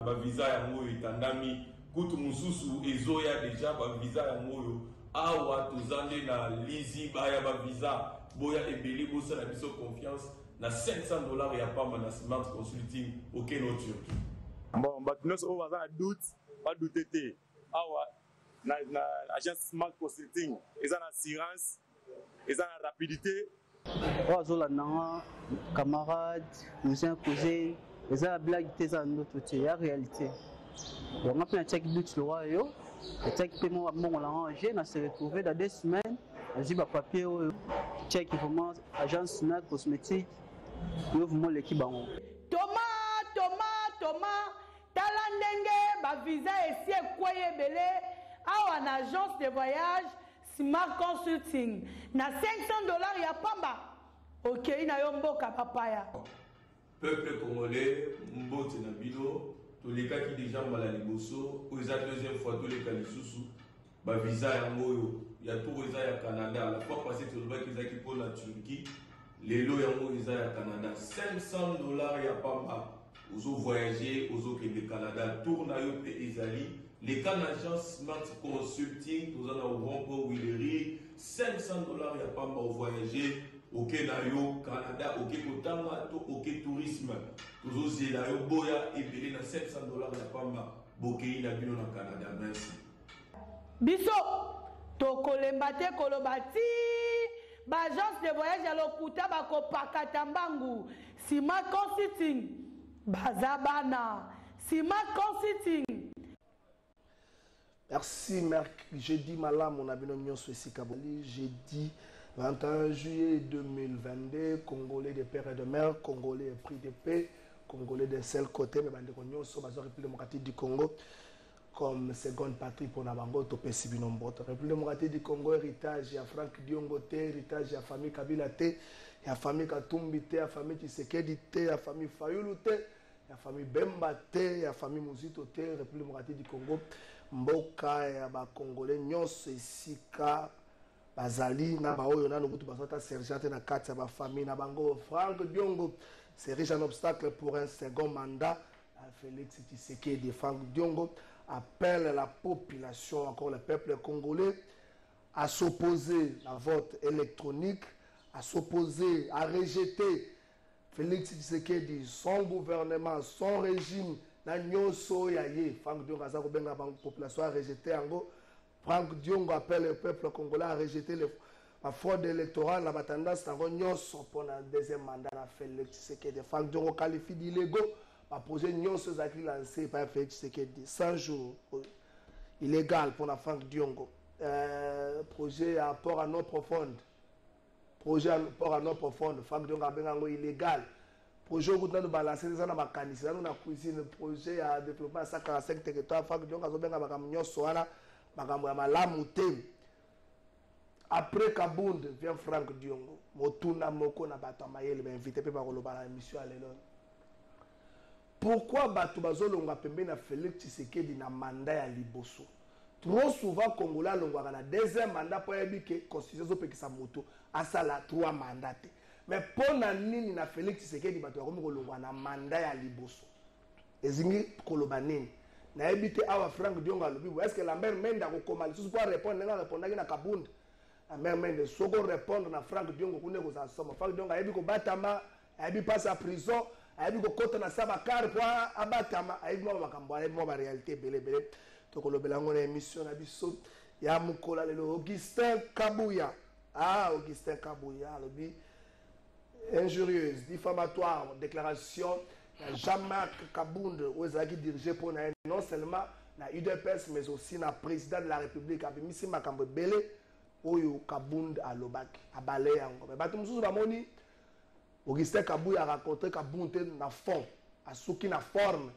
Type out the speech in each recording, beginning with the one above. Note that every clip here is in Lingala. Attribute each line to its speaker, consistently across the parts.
Speaker 1: ba visa ya moyo itandami kutu mususu ezoya deja ba visa ya moyo awa tozande na lizi baya ba visa boya ebeli bosa na biso confiance na $500 ya pamba na Smart Consulting auquel no Turquie.
Speaker 2: Bon, bah nous on va avoir doute, pas douter. Awa na agence Smart Consulting, ils ont assurance, ils ont rapidité.
Speaker 3: Ozola nanga camarade, cousin, cousine, ils ont blague tes en notre côté, la réalité. On a plein de check but le roi yo, le check paiement on l'a rangé, on s'est retrouvé dans 2 semaines, j'ai pas papier check vraiment agence Smart Cosmétique, yo vraiment l'équipe en
Speaker 4: Thomas, talandenge ba visa esi ekwaye belé awa na agence de voyage Smart Consulting na $500 ya pamba. OK, ina yo mboka papaya.
Speaker 1: Peuple congolais, mbote na bino, tous les cas qui déjà mal à liboso, aux deuxième fois tous les cas lisusu, ba visa ya moyo, ya tout visa ya Canada, la fois passée tout le bas qui pour la Turquie, les lots ya moyo visa ya Canada, $500 ya pamba. Ozo voyager, ozo Québec Canada, tourne à Yope Ezali, les agence Smart Consulting, nous en avons pour Willery, $500 ya pamba au voyager, au Kenayo, Canada, au Kekotama, au Tourisme, ozo Zelayo, Boya, et Belé, na $500 ya pamba, Bokei, na Bino, na Canada, merci.
Speaker 4: Biso, Tokolembate Kolobati, agence de voyage à l'Okuta, Bakopakatambangu, Smart Consulting. Bazabana, Smart Consulting.
Speaker 5: Merci, jeudi malam, on a bien mis sur Sikaboli. Jeudi 21 juillet 2022, Congolais de père et de mère, Congolais pris de paix, Congolais de seul côté, mais bande de sur la République démocratique du Congo, comme seconde patrie pour Nabango, Topesi Binomboto. République démocratique du Congo, héritage, il y a Franck Diongo, héritage, il y a famille Kabila, il y a famille Katumbi, il y a famille Tshisekedi, il y a famille Fayulu, il y a famille Bemba, il y a famille Muzito, République démocratique du Congo, Mboka, il y a Congolais, Nyos, Sika, Bazali, Nabaoyo, Nanubutu, Basota, Sergent, na Katia, ba famille, Nabango, Franck Diongo, c'est riche un obstacle pour un second mandat. Félix Tshisekedi, Franck Diongo appelle la population, encore le peuple congolais, à s'opposer à vote électronique, à s'opposer, à rejeter Félix Tshisekedi, son gouvernement, son régime, Franck Diongo appelle la population à rejeter. Franck Diongo appelle le peuple congolais à rejeter la fraude électorale, la tendance pour le deuxième mandat de Félix Tshisekedi. Franck Diongo qualifie d'illégaux. Le projet Nyonso Zaki lancé par Félix Tshisekedi 100 jours illégal pour la Franck Diongo. Projet à port à non profonde. Projet à port à non profonde. Franck Diongo a illégal. Projet où nous avons balancé les gens dans la canisse, dans la cuisine. Projet à développer 145 territoires. Franck Diongo a bien à Nyonso Wana, à Lamouté. Après Kabund vient Franck Diongo. Motuna Moko na Batamayel invité par l'émission à l'élan. Pourquoi Bato Bazolonga Pembe na Félix Tshisekedi na mandat ya liboso? Trop souvent Congolais longwa na deuxième mandat pour que constitution pekisa moto asala 3 mandats. Mais pour na nini na Félix Tshisekedi bato ya komi longwa na mandat ya liboso? Ezingi koloba nini? Na ebité awa Franck Diongo alobi est-ce que Lambert Mende ko koma lisusu pour répondre nga répondre na Kabunda. Lambert Mende soko répondre na Franck Diongo kune ko za soma. Franck Diongo ayebi ko batama, ayebi passe à prison. Ayebi ko kota na sabakar pour abatama ayebi mo makambo ayebi mo ba réalité belé to ko lobela ngona émission na biso ya mukola lelo Augustin Kabuya. Augustin Kabuya lobi injurieuse, diffamatoire, déclaration Jean-Marc Kabund ozaki dirigé pour non seulement na UDPS mais aussi na président de la République abimisi makambo belé oyo Kabund alobaki abale yango mais bato mususu bamoni Augustin Kabuya a raconté Kabunde na fond, a souki na forme.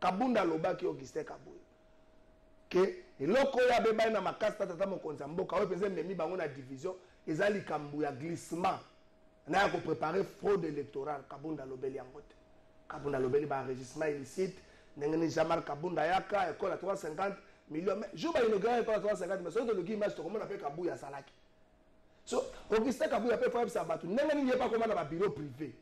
Speaker 5: Kabunda lobaki Augustin Kabuya. Que eloko ya beba na makasta tata mokonza mboka o peze memi bango na division ezali Kambuya glissement. Na ko préparer fraude électorale Kabunda lobeli yangote. Kabunda lobeli ba enregistrement illicite, ngene Jean-Marc Kabunda yaka école à 350 millions. Mais je vais inaugurer école à 350 mais sur le image to comment on appelle Kabuya salaki. So, Augustin Kabuya peut faire ça, il n'y a pas comment dans le bureau privé.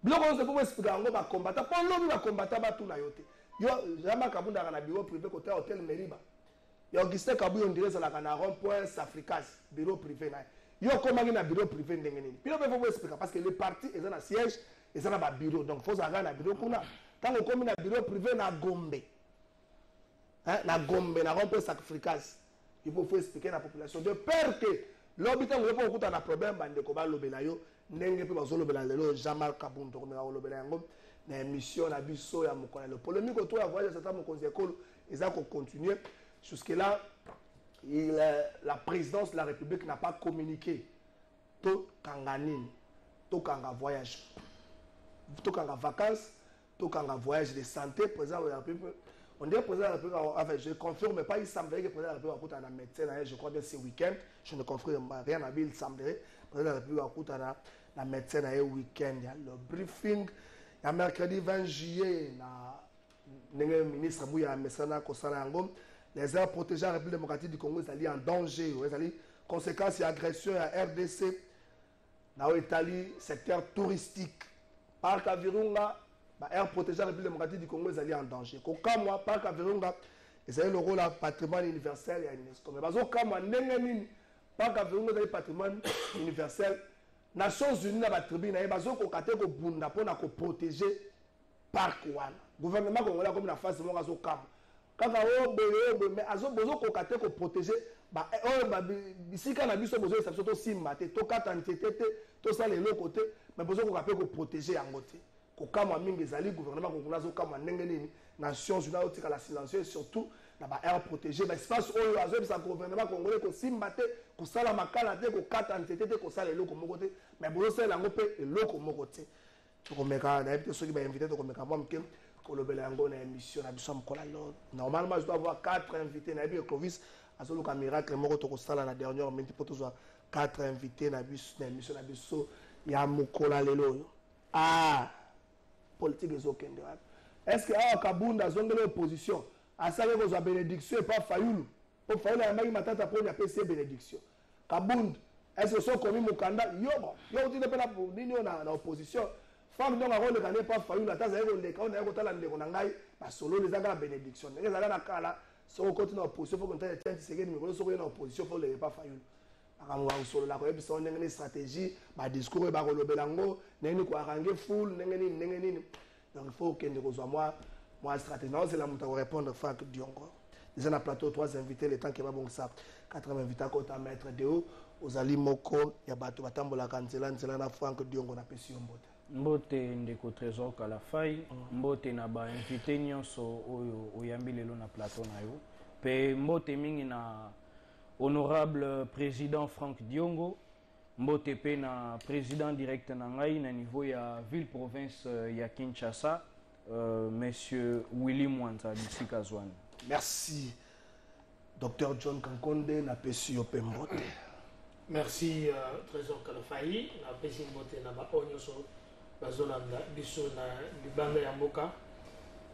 Speaker 5: biloko nyonso mpo explika yango bakombata mpo lobi bakombata batuna yo te yo Jean-Marc Kabunda na bureau privé côté hôtel Meriba yo Augustin Kabuyo on dirait ezalaka na rond-point Safricas bureau privé na yo komaki na bureau privé ndenge nini bino mpe fo explika parce que les partis eza na siège eza na babureau donc fo ozalaka na bureau kuna ntango okomi na bureau privé na Gombe na rond-point Safricas il faut expliquer la population de peur que l'habitant ne peut pas un problème bandeko balobela yo ndenge pe bazolobela lelo Jean-Marc Kabunda komeka kolobela yango na émission na biso ya mokolo le polémique autour ya voyage ça mokonzi ekolo eza ko continuer jusque là la présidence de la République n'a pas communiqué to kanganini to kanga voyage to kanga vacances to kanga voyage de santé président de la République. On dirait que le président de la République, enfin, je ne confirme pas, il semblerait que le président de la République a un médecin, je crois bien ce week-end, je ne confirme rien, il semblerait que le président de la République a un médecin ce week-end. Il y a le briefing, il y a mercredi 20 juillet, le ministre Mouya Messana Kosanangom, les aires protégées de la République démocratique du Congo, ils sont en danger, ils sont conséquences et agressions à RDC, dans l'Italie, secteur touristique, Parc Avirunga, air protégé de la République démocratique du Congo est en danger. Quand moi, Parc Avirunga, c'est le rôle du patrimoine universel et UNESCO. Mais quand moi, Parc Avirunga est le patrimoine universel. Les Nations Unies dans la tribune, ils ont protéger le parc. Le gouvernement congolais comme la face de mon réseau Kam. Quand mais ils ont protéger ici quand on a vu ça, besoin de surtout si maté, to quatre entités, to ça les côté, mais besoin qu'on protéger en côté. Kokama mingi ezali gouvernement congolais okama ndenge nini Nations Unies otika la silencieux surtout na ba air protégé ba espace oyo azo bisa gouvernement congolais ko simba te ko sala makala te ko kata entité te ko sala eloko moko te mais bozo sala yango pe eloko moko te to meka na ebite soki ba invité to meka moi mke ko lobela yango na émission na biso mkola lo normalement je dois avoir 4 invités na ebite Clovis azolo ka miracle moko to ko sala na dernière minute pour toujours 4 invités na biso na émission na biso ya mkola lelo politique est aucun. Est-ce que Kabunda a zongé l'opposition à ça que la bénédiction et pas Fayoulou au Fayoulou a mis matata pour la PC bénédiction Kabunda est-ce que sont commis Mukanda yo dit pas là pour nini na opposition femme donc a rôle de pas Fayoulou ta za le ka on a kotala ndeko na ngai ba solo les anga bénédiction les anga na kala so continue opposition faut qu'on tente 30 secondes mais so na opposition faut le pas Fayoulou akamwa solo la ko ebiso ndenge stratégie ba discours ba kolobelango ndenge ko arranger full ndenge nini donc il faut que nous moi stratégie non c'est la muta répondre Franck Diongo déjà na plateau 3 invités le temps que ba bon ça 4 invités à côté maître Deo ozali moko ya bato batambola kanzela na Franck Diongo na pesi mbote
Speaker 6: ndeko trésor kala fai mbote na ba invité nyonso oyo oyambi lelo na plateau na yo pe mbote mingi na honorable président Franck Diongo, mbote pe na président direct na ngai na niveau ya ville province ya Kinshasa, monsieur Willy Mwanza d'ici Kazwan.
Speaker 5: Merci Dr John Kankonde na pesi yo pe mbote.
Speaker 7: Merci Trésor Kalafai na pesi mbote na ba onyoso bazolanda biso na libanga ya mboka.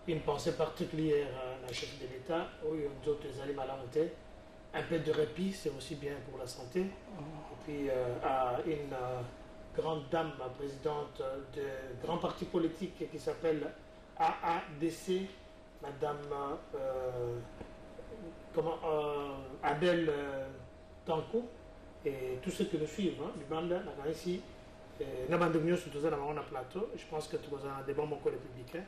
Speaker 7: Une pensée particulière à la chef de l'État oyo nzoto ezali malamu te. Un peu de répit, c'est aussi bien pour la santé. Et puis à une grande dame, présidente de grand parti politique qui s'appelle AADC, Madame Adèle Tanko, et tous ceux qui le suivent, du bande, ici, nous avons un plateau. Je pense que nous avons des bons mots républicains.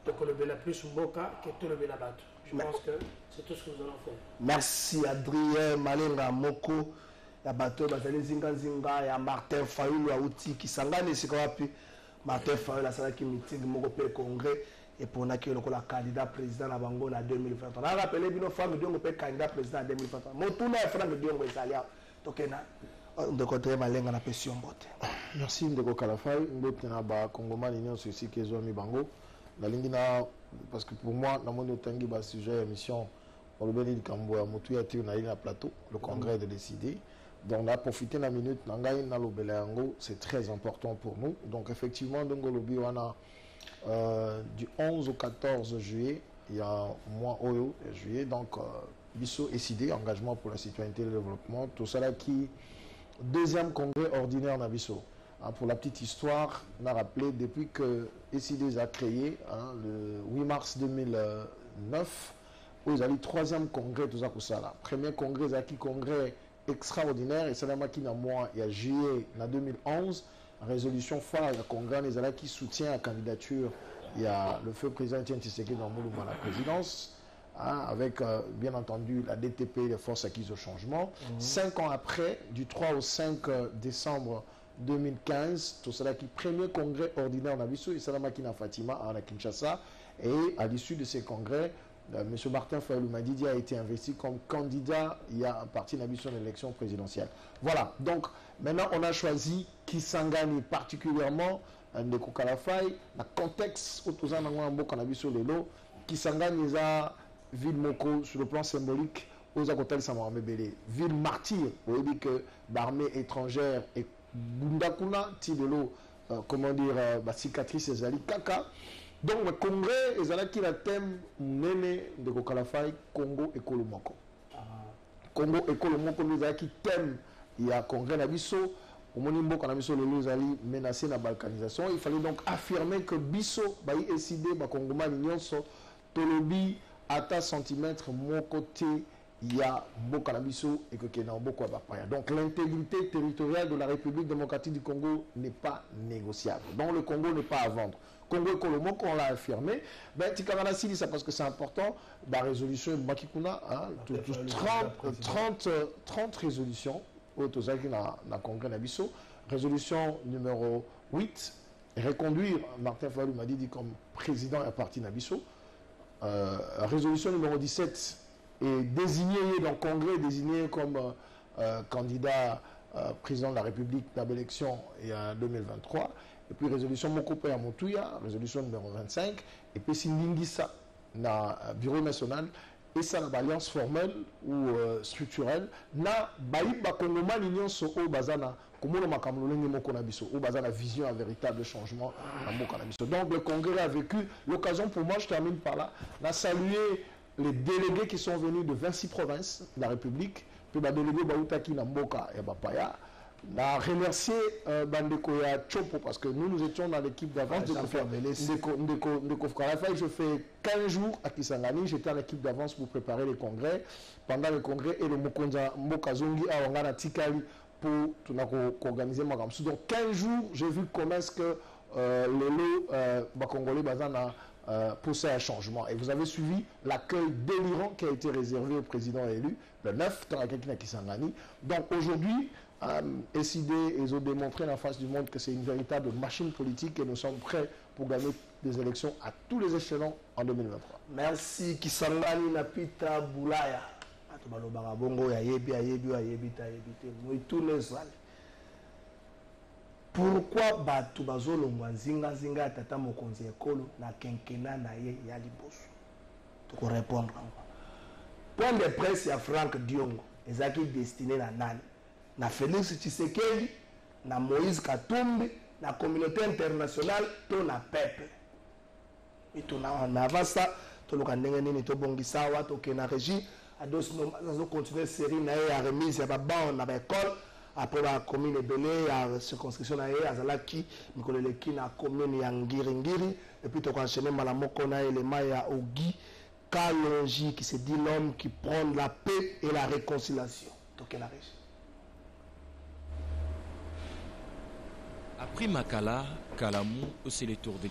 Speaker 7: Donc le plus Mboka que tout le Belabato. Je pense que c'est tout ce que nous allons faire.
Speaker 5: Merci Adrien Malenga Moko, ya bato bazali zinga ya Martin Fayoulou Aouti qui sangane sikowapi Martin Fayoulou la sala ki meeting moko pe congrès et pour na ki lokola candidat président na bango na 2023. Na rappelé bino Franck Diongo pe candidat président en 2023. Motuna Franck Diongo esalia tokena de côté Malenga na pession mbote.
Speaker 8: Merci ndeko Kalafai mbote na ba Congomani nyonso ici ke zo mi bango. La ligne parce que pour moi, dans mon tangi bas sujet émission, on le bénit Kambo à Moutou et on a eu un plateau, le congrès de décider. Donc on a profité de la minute, c'est très important pour nous. Donc effectivement, du 11 au 14 juillet, il y a un mois Oyo juillet, donc Bisso décidé, engagement pour la citoyenneté et le développement, tout cela qui deuxième congrès ordinaire na Bisso. Pour la petite histoire, on a rappelé depuis que ECD a créé, le 8 mars 2009, où ils ont eu le 3e congrès de Zakusala. Premier congrès, c'est un congrès extraordinaire, et c'est là qui, il y a juillet 2011, résolution phare, le congrès qui soutient la candidature. Il y a le feu président Etienne Tshisekedi dans la présidence, avec bien entendu la DTP, les forces acquises au changement. 5 ans après, du 3 au 5 décembre 2015, tout cela qui premier congrès ordinaire en Abisso, et Salamakina Fatima à Kinshasa. Et à l'issue de ces congrès, M. Martin Fayulu Madidi a été investi comme candidat il y a un parti d'Abisso de l'élection présidentielle. Voilà, donc maintenant on a choisi Kisangani particulièrement. Ndeko Kalafai, dans le contexte où tout ça Abisso Lelo, Kisangani est une ville moko sur le plan symbolique aux Akotal Samarambébélé. Ville martyre, vous dit que l'armée étrangère et Bundakuna, Tidelo, comment dire, cicatrice Ezali Kaka. Donc le congrès, Ezali qui a thème Nene de Kalafai, Congo et Kolomoko. Congo et Kolomoko, nous avons qui thème, il y a congrès Nabiso. Au Monimbo, quand Nabiso le allait menacer la balkanisation, il fallait donc affirmer que Bisso, Baï Eside, Bakongoma, Nyonso, Tolobi, Ata centimètre, mon côté, il y a beaucoup Nabiso et que Kenambo Kwabapaya. Donc l'intégrité territoriale de la République démocratique du Congo n'est pas négociable. Donc le Congo n'est pas à vendre. Congo et Kolomoko, on l'a affirmé. Ben, Tikamana Sili, ça parce que c'est important. La résolution Makikuna, 30 résolutions. Dans Congrès Nabisso, résolution numéro 8, reconduire Martin Fayulu Madidi comme président et parti Nabisso. Résolution numéro 17 est désigné dans le Congrès, désigné comme candidat président de la République dans l'élection en 2023. Et puis résolution Mokope à Moutouya, résolution numéro 25. Et puis Sindingisa dans le Bureau national. Et ça, l'alliance formelle ou structurelle, na baïba kongoma l'union so au bazana, comme on a kamulongi moko na biso, au bazana vision à véritable changement na moko na biso. Donc le congrès a vécu l'occasion pour moi, je termine par là, na saluer les délégués qui sont venus de 26 provinces de la République, puis les délégués baoutaki na mboka et bapaya. On a remercié Bandeko ya Chopo parce que nous étions dans l'équipe d'avance de Kofkarafai. Je fais 15 jours à Kisangani, j'étais en équipe d'avance pour préparer les congrès. Pendant le congrès et le Mokonza Mbokazongi à Wangana Tikali pour organiser ma gamme. Donc 15 jours, j'ai vu comment est-ce que le lot Congolais Bazana poussait un changement. Et vous avez suivi l'accueil délirant qui a été réservé au président élu, le 9, dans la Kisangani. Donc aujourd'hui, SID, ils ont démontré en face du monde que c'est une véritable machine politique et nous sommes prêts pour gagner des élections à tous les échelons en 2023.
Speaker 5: Merci Kisangani Napita Boulaya. Pourquoi Batu Bazolongwa Zinga Zinga Tata Mokonzi Ekolo na Kenkena na ye ya liboso? Tu peux répondre. Point de presse à Franck Diongo, ezaki destiné na nani? Na Félix Tshisekedi, na Moïse Katumbi, na communauté internationale, to na peuple. Et to na avasa, to loka ndenge nini to bongisa wa to kena régie, ados no continuer série na ya remise ya ba ban na ba école. Après la commune belé, la circonscription na ye azalaki mikolo leki na commune ya Ngiri et puis to enchaîner malamoko na élément ya Ogi Kalonji qui se dit l'homme qui prend la paix et la réconciliation. To kena régie.
Speaker 9: Après Makala, Kalamou, c'est le tour de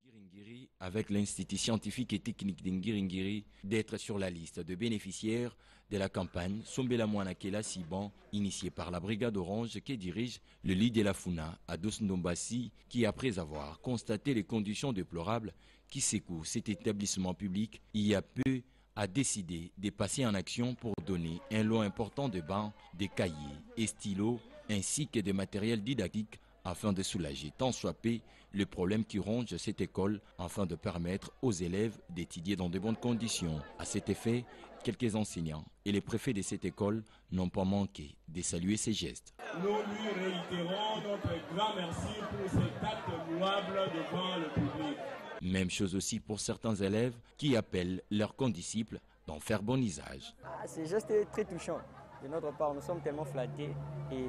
Speaker 9: Ngiringiri avec l'Institut scientifique et technique d'Ngiringiri d'être sur la liste de bénéficiaires de la campagne Sombela Mwanakela Siban, initiée par la Brigade Orange qui dirige le lit de la Funa à Dos-Ndombassi, qui après avoir constaté les conditions déplorables qui secouent cet établissement public, il y a peu a décidé de passer en action pour donner un lot important de bancs, de cahiers et stylos ainsi que de matériel didactique afin de soulager tant soit peu le problème qui ronge cette école afin de permettre aux élèves d'étudier dans de bonnes conditions. À cet effet, quelques enseignants et les préfets de cette école n'ont pas manqué de saluer ces gestes.
Speaker 10: Nous lui réitérons notre grand merci pour cet acte louable devant le public.
Speaker 9: Même chose aussi pour certains élèves qui appellent leurs condisciples d'en faire bon usage.
Speaker 11: C'est juste très touchant. De notre part, nous sommes tellement flattés et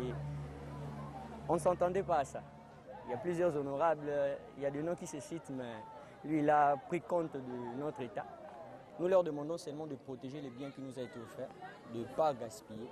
Speaker 11: On ne s'entendait pas à ça. Il y a plusieurs honorables, il y a des noms qui se citent, mais lui, il a pris compte de notre État. Nous leur demandons seulement de protéger les biens qui nous ont été offerts, de ne pas gaspiller.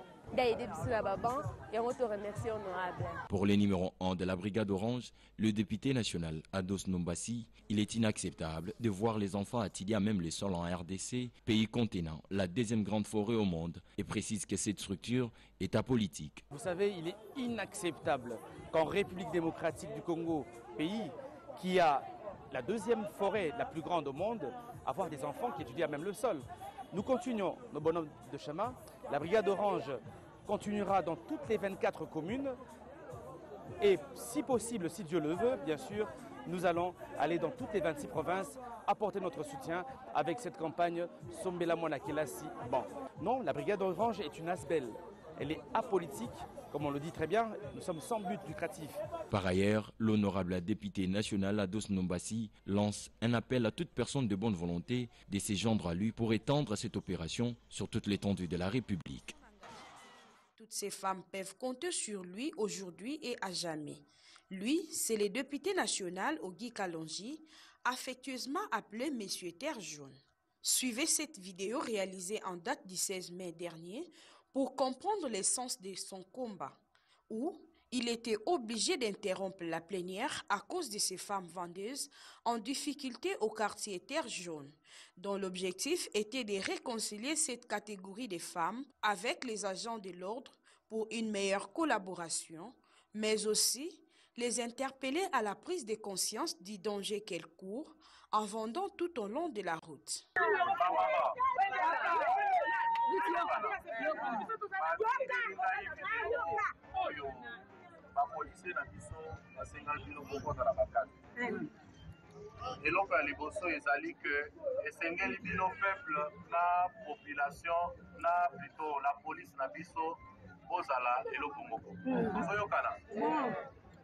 Speaker 9: Pour le numéro 1 de la brigade orange, le député national Ados Nombassi, il est inacceptable de voir les enfants attirer à même les sols en RDC, pays contenant la deuxième grande forêt au monde, et précise que cette structure est apolitique.
Speaker 12: Vous savez, il est inacceptable qu'en République démocratique du Congo, pays qui a la deuxième forêt la plus grande au monde, avoir des enfants qui étudient à même le sol. Nous continuons nos bonhommes de chemin. La brigade orange continuera dans toutes les 24 communes et si possible, si Dieu le veut, bien sûr, nous allons aller dans toutes les 26 provinces, apporter notre soutien avec cette campagne Sombela Mwana Kelasi. Bon, non, la brigade orange est une ASBEL. Elle est apolitique, comme on le dit très bien, nous sommes sans but lucratif.
Speaker 9: Par ailleurs, l'honorable député national Ados Nombassi lance un appel à toute personne de bonne volonté de se joindre à lui pour étendre cette opération sur toute l'étendue de la République.
Speaker 13: Toutes ces femmes peuvent compter sur lui aujourd'hui et à jamais. Lui, c'est le député national Ogi Kalonji, affectueusement appelé Monsieur Terre Jaune. Suivez cette vidéo réalisée en date du 16 mai dernier pour comprendre l'essence de son combat, où il était obligé d'interrompre la plénière à cause de ces femmes vendeuses en difficulté au quartier Terre Jaune, dont l'objectif était de réconcilier cette catégorie de femmes avec les agents de l'ordre pour une meilleure collaboration, mais aussi les interpeller à la prise de conscience du danger qu'elles courent en vendant tout au long de la route.
Speaker 14: eloko ya liboso ezali ke esengeli bino peuple na population na plutôt la police na biso bozala eloko moko tozoyokana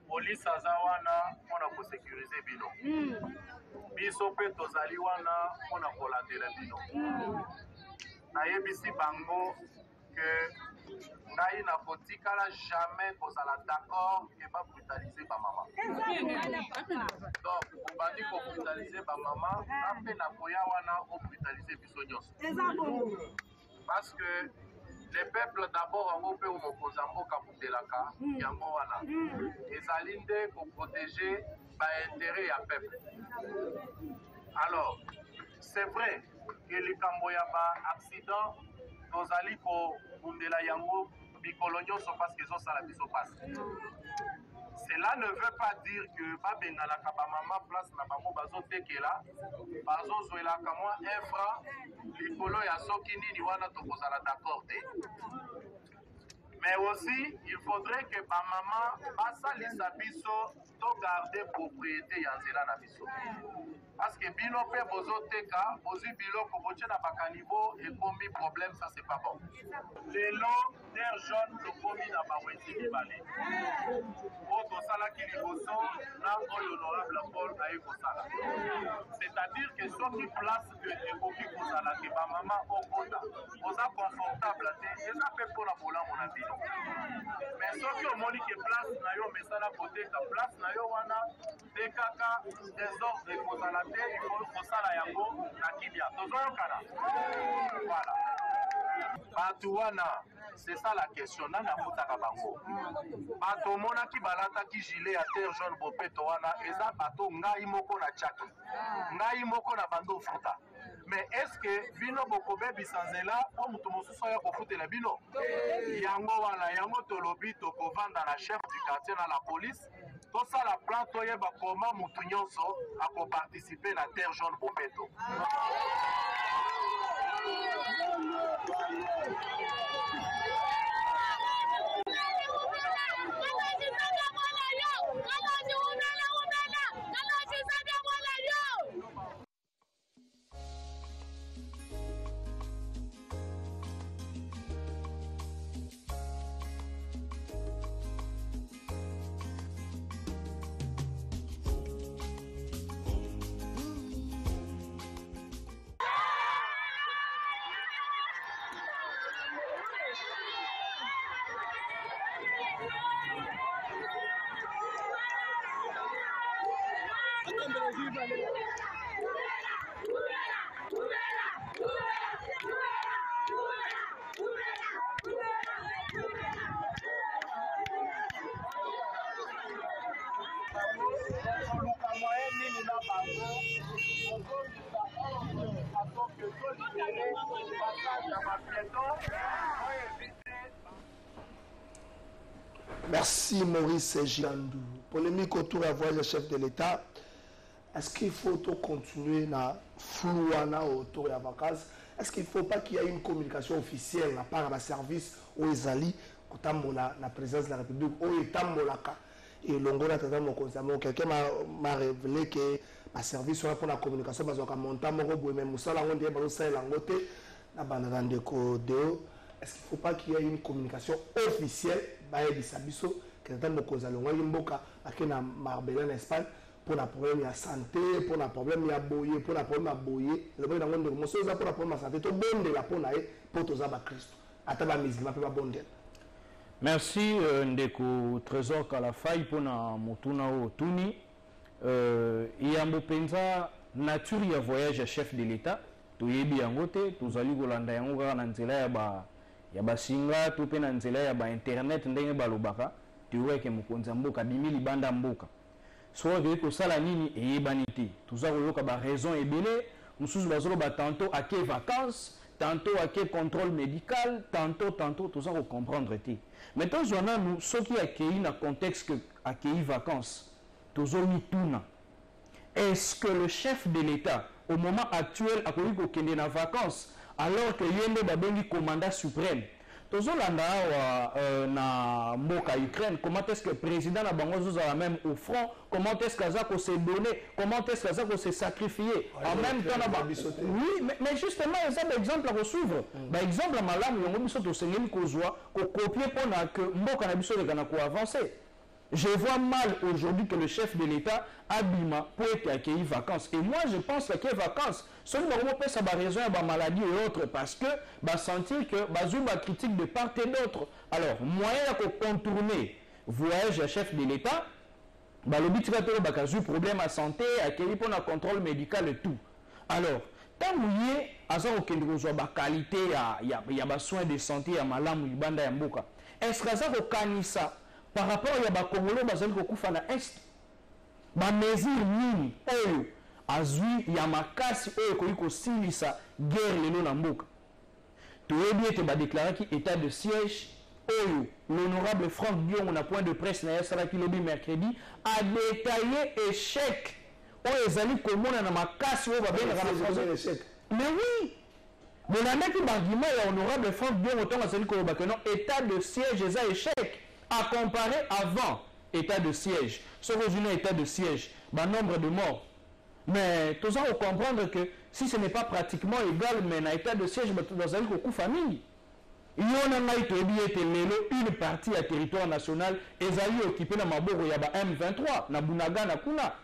Speaker 14: police aza wana mpona kosécurize bino biso mpe tozali wana mpona kolandela bino nayebisi bango ke ngai nakotikala jamais kozala d'accord ke babrutalize bamama donc obandi kobrutalize bamama na mpe nakoya wana obrutalize biso nyonso parce que le peuple d'abord yango mpe mokonzi ya mboka butelaka yango wana ezali nde koprotege baintérêt ya peuple. Alors c'est vrai que likambo ya baaccident tozali kobundela yango mikolo nyonso parce que ezosala biso pasi. Cela ne veut pas dire que babengalaka bamama place na bango bazotekela bazozwelaka mwa infra likolo ya soki nini wana tokozala d'accord te. Mais aussi il faudrait que bamama basalisa biso to garder propriété ya nzela na biso. Parce que bino pe bozoteka bozwi biloko botie na bakanivo ekomi problème, ça c'est pas bon. Lelo Terre Jaune tokomi na bawenzi mibale oyo tosalaki liboso na oyo honorable Paul aye kosala, c'est-à-dire que soki place ke ekoki kozala ke bamama okota oza confortable te eza mpe mpona bolamu na bino. Mais soki omoni ke place na yo mesala koteka place na yo wana tekaka désordre ekozala te, il kosala yango na kimia. Tozoyokana voilà bato wana c'est ça la question. Nana futaka bango bato monaki balataki gilet ya Terre Jaune bopeto wana eza bato ngai moko na chaki ngai moko na bando futa. Mais est-ce que bino bokobebisa nzela po moto mosusu aya kofutela bino yango wana yango tolobi tokovanda na chef du quartier na la police tosala plan toyeba koma motu nyonso akoparticipe na Terre Jaune bopeto.
Speaker 5: Merci Maurice Gilandou. Polémique autour de la voix du chef de l'État. Est-ce qu'il faut continuer à flouer autour de la vacances? Est-ce qu'il ne faut pas qu'il y ait une communication officielle à part du service où ils allaient, la présidence de la République, où ils tambolaka? Et l'ongona quelqu'un m'a révélé que le service soit pour la communication, parce que montant même est-ce qu'il ne faut pas qu'il y ait une communication officielle que en Espagne pour la problème de santé, pour la problème de boyer, pour la problème de boyer, pour la problème de santé, tout bon de la pour tous les Christ.
Speaker 6: Merci Ndeko Trésor Kalafai pour na motuna otuni. Iyambo penza nature ya voyage chef de l'État. Toyebi yango te, tozali kolanda yango kaka na nzela ya basinga to pe na nzela ya ba internet ndenge balobaka toyeke mokonzi mboka bimi libanda mboka. So veye kosala nini eyebani te. Toza koyoka ba raison ebele, mosusu bazoloba tantôt ake vacances, tantôt ake contrôle médical, tantôt toza ko comprendre te. Maintenant zwana nous soki akei na contexte que akei vacances, tozoli tuna. Est-ce que le chef de l'État au moment actuel a connu qu'il y a des vacances alors que Yende Babengi commandant suprême? Tozolanda na mboka Ukraine, comment est-ce que le président na bango a même au front, comment est-ce que s'est donné, comment est-ce que s'est sacrifié en même temps oui, mais justement il y a un exemple à suivre. Par exemple à Malam, il y a un biso to sengeli kozwa ko copier pour que mboka na biso de ko avancer. Je vois mal aujourd'hui que le chef de l'État abima pour être accueilli vacances. Et moi, je pense que les vacances, seulement on peut savoir raison à maladie et autres parce que va sentir que va critique de part et d'autre. Alors, moyen de contourner voyage à chef de l'État, le but c'est que problème à santé, accueilli pour un contrôle médical et tout. Alors, tant mouillé, à ça aucun qualité, il y a soins de santé à malam ou banda yamboka. Est-ce que ça au ça? Par rapport à la Congolais, bazali kokufa na est, ba mesure nini oyo azwi ya makasi oyo koyi kosilisa guerre lelo na mboka. Toyebi ete ba déclarer ki état de siège oyo l'honorable Franck Dion na point de presse na yasala ki lobi mercredi a détaillé échec oyo ezali komona na makasi oyo ba benga na français. Mais oui, mais na ndaki argument ya honorable Franck Dion otonga ezali ko ba que non état de siège eza échec. À comparer avant état de siège, ce résumé état de siège, nombre de morts. Mais tout ça, on comprendre que si ce n'est pas pratiquement égal, mais dans état de siège, dans un coup famille. Il y a une partie à territoire national, et ils ont occupé dans Maboro, il y a M23, na Bunaga, na Kuna.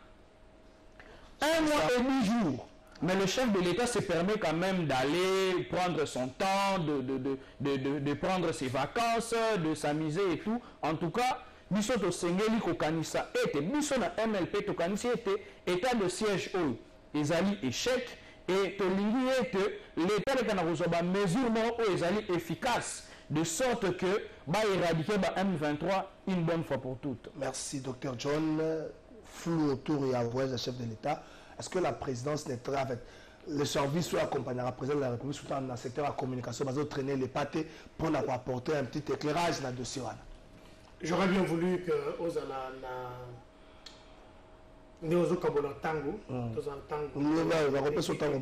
Speaker 6: 1 mois et 10 jours. Mais le chef de l'État se permet quand même d'aller prendre son temps, de prendre ses vacances, de s'amuser et tout. En tout cas, biso to sengeli ko kanisa ete biso na MLP to kanisa ete état de siège oyo ezali échec et to lingi ete l'État le kana kozoba mesurement oyo ezali efficace de sorte que ba éradiquer ba M23 une bonne fois pour toutes.
Speaker 5: Merci Dr John. Flou autour et à voix le chef de l'État. Est-ce que la présidence n'est pas avec le service ou accompagner la présidence de la République surtout dans le secteur de la communication, va traîner les pattes pour apporter un petit éclairage là-dessus?
Speaker 7: J'aurais bien voulu que Ozala na Kabola Tango,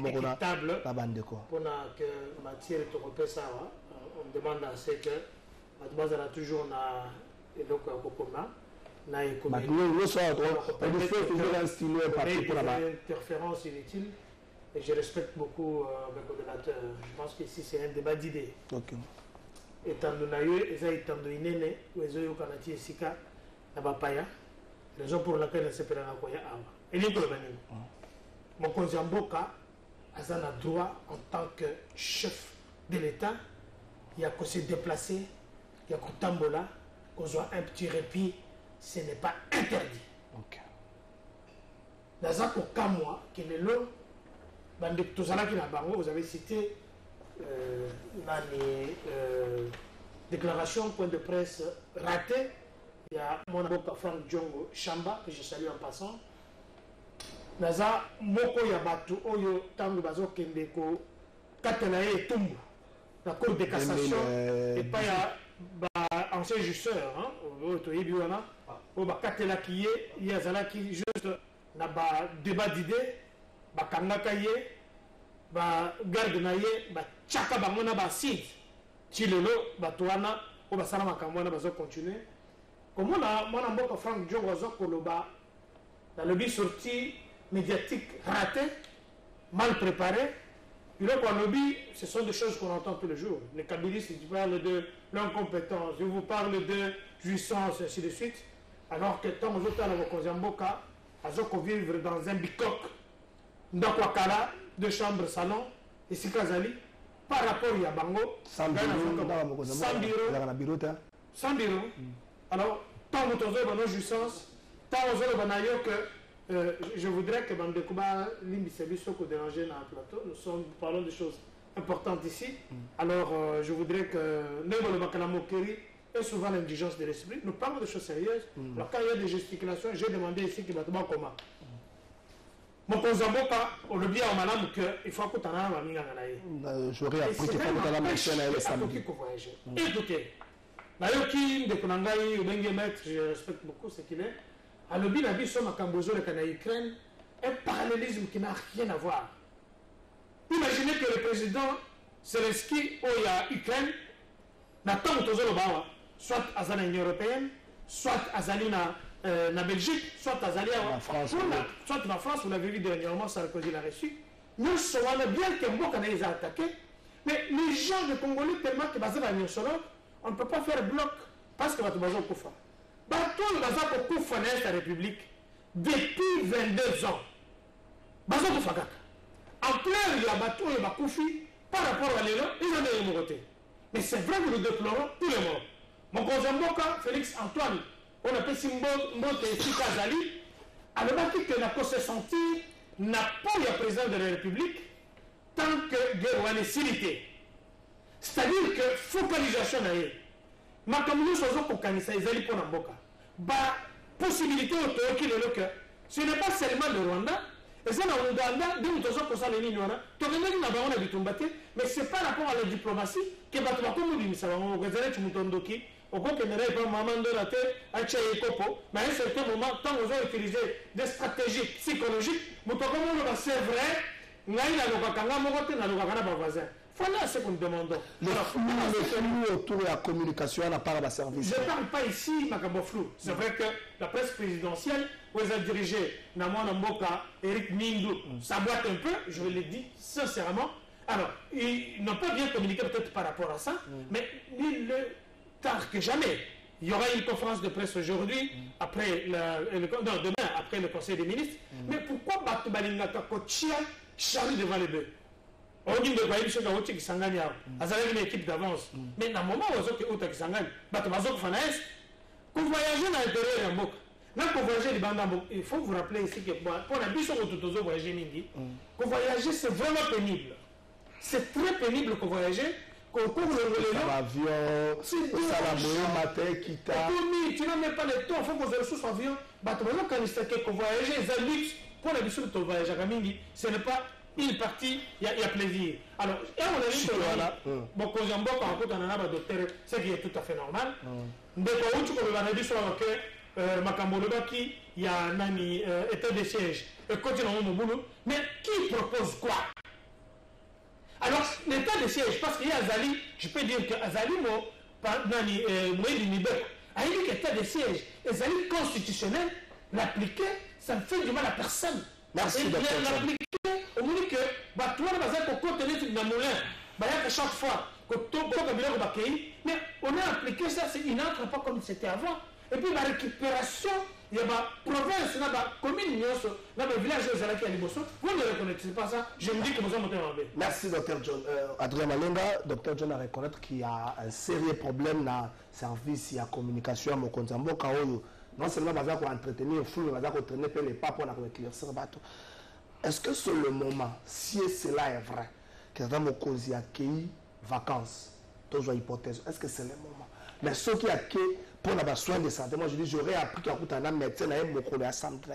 Speaker 7: équitable, pour que matière de repère on demande à ce que Matbazala toujours na et donc Kokoma. Interférence inutile et je respecte beaucoup mes coordonnateurs. Je pense que ici c'est un débat d'idées. Étant donné étant donné Kanati Sika Nabapaya, raison pour laquelle elle s'appelle Nakoya Ama. Et les Kolobani. Mon Konzamboka a un droit en tant que chef de l'État, il y a qu'à se déplacer, il y a qu'à tambola, qu'on soit un petit répit. Ce n'est pas interdit. naza kokamwa kelelo bandeko tozalaki na bango, vous avez cité déclaration, point de presse raté. Il y a mon avocat Franck Diongo Chamba, que je salue en passant. Naza moko ya batu oyo tangu bazo kende ko katela ye tumbu la cour de cassation et pas ya ba ancien justeur hein oyo toyebi wana o ba katela ki ye azala ki juste na ba débat d'idées ba kangaka ye ba garde na ye ba chaka bango na ba site chilelo batu wana o ba sala makambo wana bazo continuer comme on a mwana mboka Franck Diongo azo koloba dans le but sorti médiatique raté, mal préparé. Puis là, pour lobby, ce sont des choses qu'on entend tous les jours. Les kabylistes, ils parlent de l'incompétence, ils vous parlent de jouissance, ainsi de suite. Alors que tant que à la Kozamboka, à vivre dans un bicoque, Ndakwakala, 2 chambres, salon, et Sikazali, par rapport à Bango, 100 bureaux. 100 bureaux. Alors, tant que vous avez jouissance, tant que vous avez que je voudrais que Bandekouba Limbisebiso ko déranger dans le plateau. Nous parlons de choses importantes ici. Alors, je voudrais que Nebo Bakala Mokeri ait souvent l'indigence de l'esprit. Nous parlons de choses sérieuses. Alors, quand il y a des gesticulations, j'ai demandé ici qu'il va te voir comment. Mon Kozamboka, on le dit en madame qu'il faut que tu en aies un.
Speaker 5: J'aurais appris qu'il faut que tu en aies un samedi.
Speaker 7: Écoutez, d'ailleurs, qui de Konangaï, ou Bengue Maître, je respecte beaucoup ce qu'il est. À l'objet de la vie sur Makambozo, le Ukraine, un parallélisme qui n'a rien à voir. Imaginez que le président Zelensky, où il y a Ukraine, n'a pas soit à l'Union européenne, soit à la Belgique, soit à la France. Soit en France, vous l'avez vu dernièrement, Sarkozy l'a reçu. Nous savons bien que Mboka les a attaqués, mais les gens de Congolais, tellement que on ne peut pas faire bloc parce que va te baser au Koufa. Bateau le bazar pour Koufa la République depuis 22 ans. Bazar pour Fagaka. En plein de la bateau et Bakoufi, par rapport à l'élan, ils en ont eu côté. Mais c'est vrai que nous déplorons tous les morts. Mon cousin Mboka, Félix Antoine, on appelle Simbote et Sikazali, à le que n'a pas se sentir, n'a pas eu président de la République tant que Guérouane est silité. C'est-à-dire que focalisation n'a eu. Makamunu sozo kokanisa ezali pona mboka. Ba possibilité otoki lelo que ce n'est pas seulement le Rwanda, et c'est dans Ouganda, de mutozo kosa le nini wana, to ngeni na baona bitumbate, mais c'est pas rapport à la diplomatie que batuma komu bimisa bango kozala tumutondoki, oko kenera pas maman de la terre, acha ekopo, mais à un certain moment tant vous avez utilisé des stratégies psychologiques, mutokomo le c'est vrai, ngai na lokakanga moko te na lokakana ba voisin. Voilà ce que nous demandons.
Speaker 5: Le flou autour de la communication n'a pas de service.
Speaker 7: Je ne parle pas ici, Makambo flou. C'est vrai que la presse présidentielle, où ils ont dirigé Namwana Mboka, Eric Mindou, ça boite un peu, je le dis sincèrement. Alors, ils n'ont pas bien communiqué peut-être par rapport à ça, mais tard que jamais. Il y aura une conférence de presse aujourd'hui, après demain, après le Conseil des ministres. Mais pourquoi Batubalingaka Kochia charlie devant les bœufs? On dit que les gens ont une équipe d'avance. Mais dans le moment où ils ont Kisangani, quand vous voyagez dans l'intérieur de Mboka, quand vous voyagez dans le il faut vous rappeler ici que pour la mission où vous voyagez, quand voyager, c'est vraiment pénible. C'est très pénible que voyager. Quand vous voulez
Speaker 5: l'avion, ça va le matin, quitte à.
Speaker 7: Tu n'as même pas le temps, il faut que vous ressources avion. Quand vous voyagez, les luxe pour la mission où vous voyagez, ce n'est pas une partie, il y a plaisir. Alors, et on a dit que là, bon, quand j'en vois quand on a un docteur, c'est qui est tout à fait normal. Mais quand on a dit que Makambolobaki, il y a un état de siège, et continuons mon boulot. Mais qui propose quoi? Alors, l'état de siège, parce qu'il y a Azali, je peux dire que Azali, moi, a dit que l'état de siège, Azali constitutionnel, l'appliquer, ça ne fait du mal à personne.
Speaker 5: Merci, docteur.
Speaker 7: On dit que toi, on contenir dans moulin, chaque fois que mais on a appliqué ça, il n'entre pas comme c'était avant. Et puis la récupération, il y a ma province, la commune, le village de Liboso, vous ne reconnaissez pas ça, je me dis que nous sommes en
Speaker 5: Merci, docteur John. Adrien Malenga, docteur John a reconnaître qu'il y a un sérieux problème dans le service et la communication à Mokonzambo, non seulement baza ko entretenir flou, mais baza ko traîner les pas pour éclaircir bateau. Est-ce que c'est le moment, si cela est vrai, que dans mon cause y a vacances, toujours hypothèse, est-ce que c'est le moment? Mais ceux qui a pour avoir soin de santé, moi je dis j'aurais appris qu'à coûter un médecin à mon collègue samedi,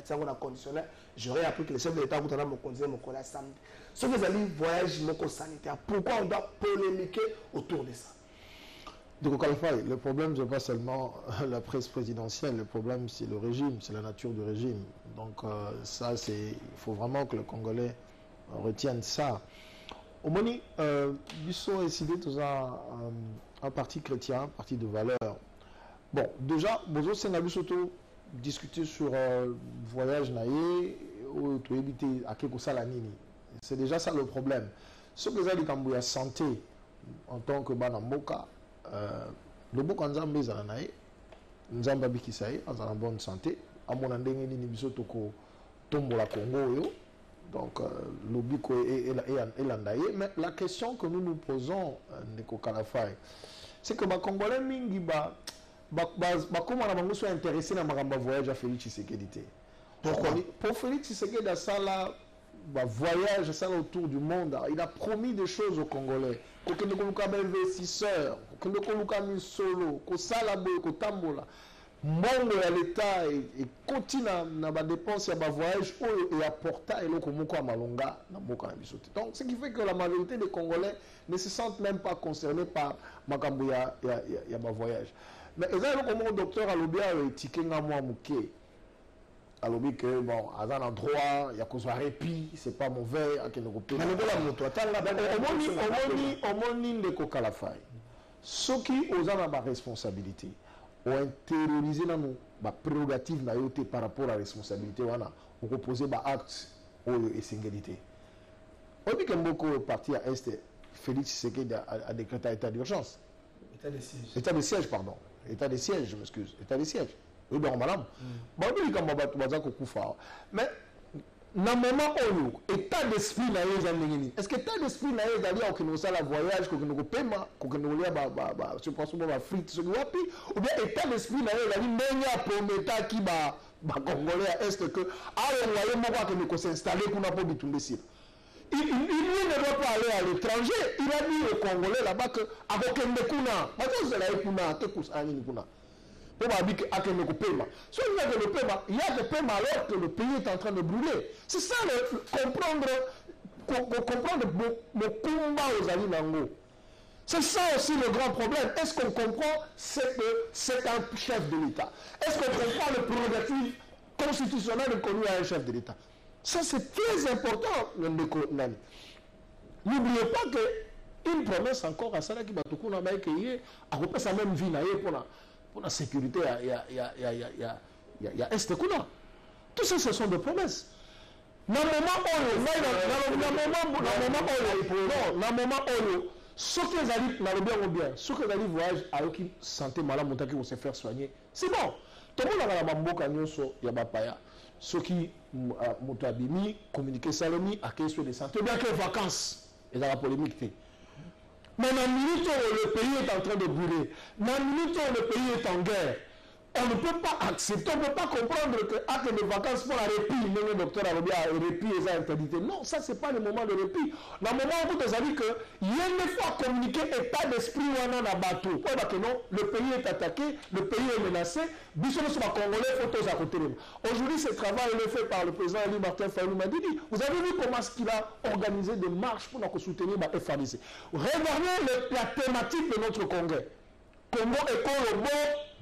Speaker 5: j'aurais appris que le chef de l'État coûte un mon collègue samedi. Ceux qui allaient voyager mon sanitaire, pourquoi on doit polémiquer autour de ça?
Speaker 8: Donc le problème c'est pas seulement la presse présidentielle, le problème c'est le régime, c'est la nature du régime. Donc ça c'est, il faut vraiment que le Congolais retienne ça. Au Moni, Bissot a décidé tout ça un parti chrétien, un parti de valeur. Bon, déjà, Bozo Sengabi surtout discuter sur voyage naïe ou tout éviter à quelque chose la nini. C'est déjà ça le problème. Ce que vous avez dit la santé en tant que Banamboka, le Boka Nzambe Zalanaï, Nzamba Bikisaï, en bonne santé, à mon endroit, ni biso toko tombo la Congo, donc le Biko et l'Andaï. Mais la question que nous nous posons, Neko Kalafai, c'est que les Congolais mingi comment on a soit intéressé dans le voyage à Félix Tshisekedi. Pourquoi? Pour Félix Tshisekedi, voyage autour du monde, il a promis des choses aux Congolais. Que nous avons des investisseurs, que nous avons des solo, que nous avons des tambola. Monde à l'État et continue dans la dépense et le voyage et apporter et le Komoko à Malonga dans Moka Nabisote. Donc ce qui fait que la majorité des Congolais ne se sentent même pas concernés par Makambouya et le voyage. Mais le docteur Alobia Tikenga Mouamouké. Alors que bon, à un endroit, il y a qu'on soit répit, c'est pas mauvais, à quel niveau. Mais ceux qui ont la responsabilité ont intériorisé dans nos prérogatives par rapport à la responsabilité, on propose des actes et singulité. On dit que beaucoup parti à Est, Félix Tshisekedi a décrété état d'urgence. État de siège. État de siège, pardon. État de siège, je m'excuse. État de siège. Oui, bon, madame. Mais, dans le moment où l'état d'esprit est-ce que l'état d'esprit est d'aller au la voyage, qu'on nous paiement, qu'on nous ait frites, ou bien l'état d'esprit est d'aller pour l'État qui va Congolais à Est que, on va s'installer pour n'a pas du tout décider. Il ne doit pas aller à l'étranger. Il a dit aux Congolais là-bas que avec Ndekuna, il y a des paiements alors que le pays est en train de brûler. C'est ça, comprendre le combat aux Alinango. C'est ça aussi le grand problème. Est-ce qu'on comprend c'est un chef de l'État? Est-ce qu'on comprend le prérogative constitutionnel de connu à un chef de l'État? Ça, c'est très important. N'oubliez pas qu'une promesse encore à Sala qui va tout le monde a repris sa même vie pour la sécurité. Il y a Est Kuna. Tout ça, ce sont des promesses. Dans le moment où ceux qui allaient bien, ceux qui allaient voyager avec une santé malade, qui vont se faire soigner, c'est bon. Tout le monde a la mamboka nyonso ya bapaya. Ceux qui ont communiqué Salomi à question de santé, bien que les vacances, et dans la polémique. Mais dans la minute où le pays est en train de brûler, dans la minute où le pays est en guerre, on ne peut pas accepter, on ne peut pas comprendre que des vacances pour la répit, le docteur a répit et ça interdité. Non, ça c'est pas le moment de répit. Dans le moment où vous avez dit que il y a une fois communiqué état d'esprit ou un bateau. Pourquoi que non, le pays est attaqué, le pays est menacé, Bissot sur Congolais, photos à côté de nous. Aujourd'hui, ce travail est fait par le président Eli Martin Fayou Madidi. Vous avez vu comment est-ce qu'il a organisé des marches pour nous soutenir la FADC. Regardez la thématique de notre congrès. Congo est Kolobo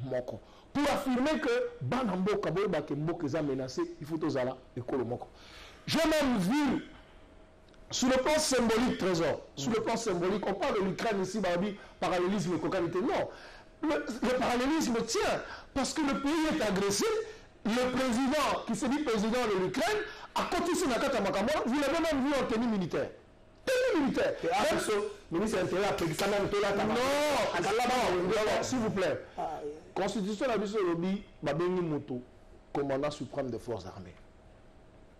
Speaker 8: Moko. Pour affirmer que Banamboka est menacé, il faut tous aller à Kolomoko. J'ai même vu, sur le plan symbolique, Trésor, sur le plan symbolique, on parle de l'Ukraine ici, parallélisme et cocalité. Non, le parallélisme tient, parce que le pays est agressé, le président, qui se dit président de l'Ukraine, a continué sur la carte à Makamora, vous l'avez même vu en tenue militaire. Tenue militaire. Ministre intérieur, non, s'il vous plaît. Constitution de la mission Lobby, Babengi Moto, commandant suprême des forces armées.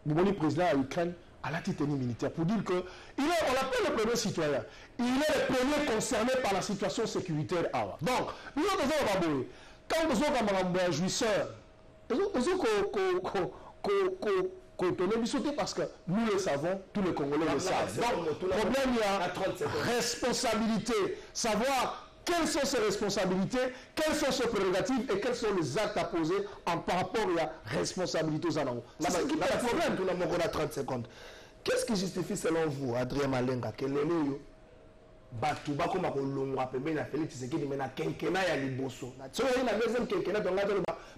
Speaker 8: Le président de l'Ukraine a la tenue militaire pour dire que on l'appelle le premier citoyen. Il est le premier concerné par la situation sécuritaire. Donc, nous avons quand nous avons un jouisseur, parce que nous le savons, tous les Congolais le savent. Donc, le problème, il y a responsabilité, savoir quelles sont ses responsabilités, quelles sont ses prérogatives et quels sont les actes à poser par rapport à la responsabilité aux anneaux. C'est ce qui pose le problème.
Speaker 5: Tout le monde a 30 secondes. Qu'est-ce qui justifie selon vous, Adrien Malenga, que les loyaux Batouba comme Kolongwa pembeni na Félix Tshisekedi mais na quinquennat ya liboso. So na deuxième quinquennat donc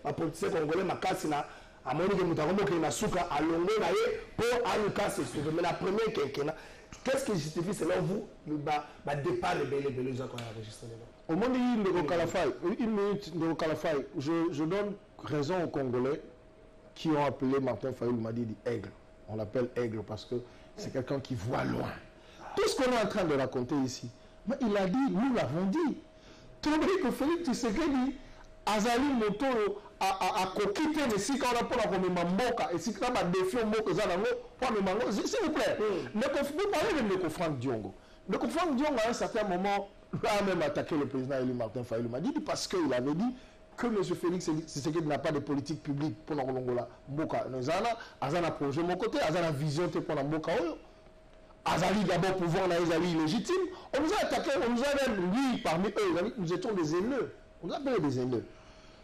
Speaker 5: ba politicien congolais makasi na amoni ke mutakombo ke na suka alongo na ye pour aluka se sauver mais la première quinquennat qu'est-ce qui justifie selon vous ba départ de Belé za qu'on a enregistré là.
Speaker 8: Au monde de Kalafay, une minute de Kalafay, je donne raison aux Congolais qui ont appelé Martin Fayulu Madi aigle. On l'appelle aigle parce que c'est quelqu'un qui voit loin. Tout ce qu'on est en train de raconter ici, mais il a dit, nous l'avons dit. Tu oublies que Félix Tshisekedi, Azali Motoro, a coquité de si on a pas la Mboka et si on a défi Mboka s'il vous plaît. Vous parlez de Neko Franck Diongo. Neko Franck Diongo, à un certain moment, a même attaqué le président Eli Martin Fayulu Madi parce qu'il avait dit que M. Félix Tshisekedi n'a pas de politique publique pour Longola Mboka. Azana projet de mon côté, Azana vision pour Mboka. Azali d'abord pouvoir, Azali illégitime. On nous a attaqué, on nous a même dit parmi eux, nous étions des haineux. On nous a appelé des haineux.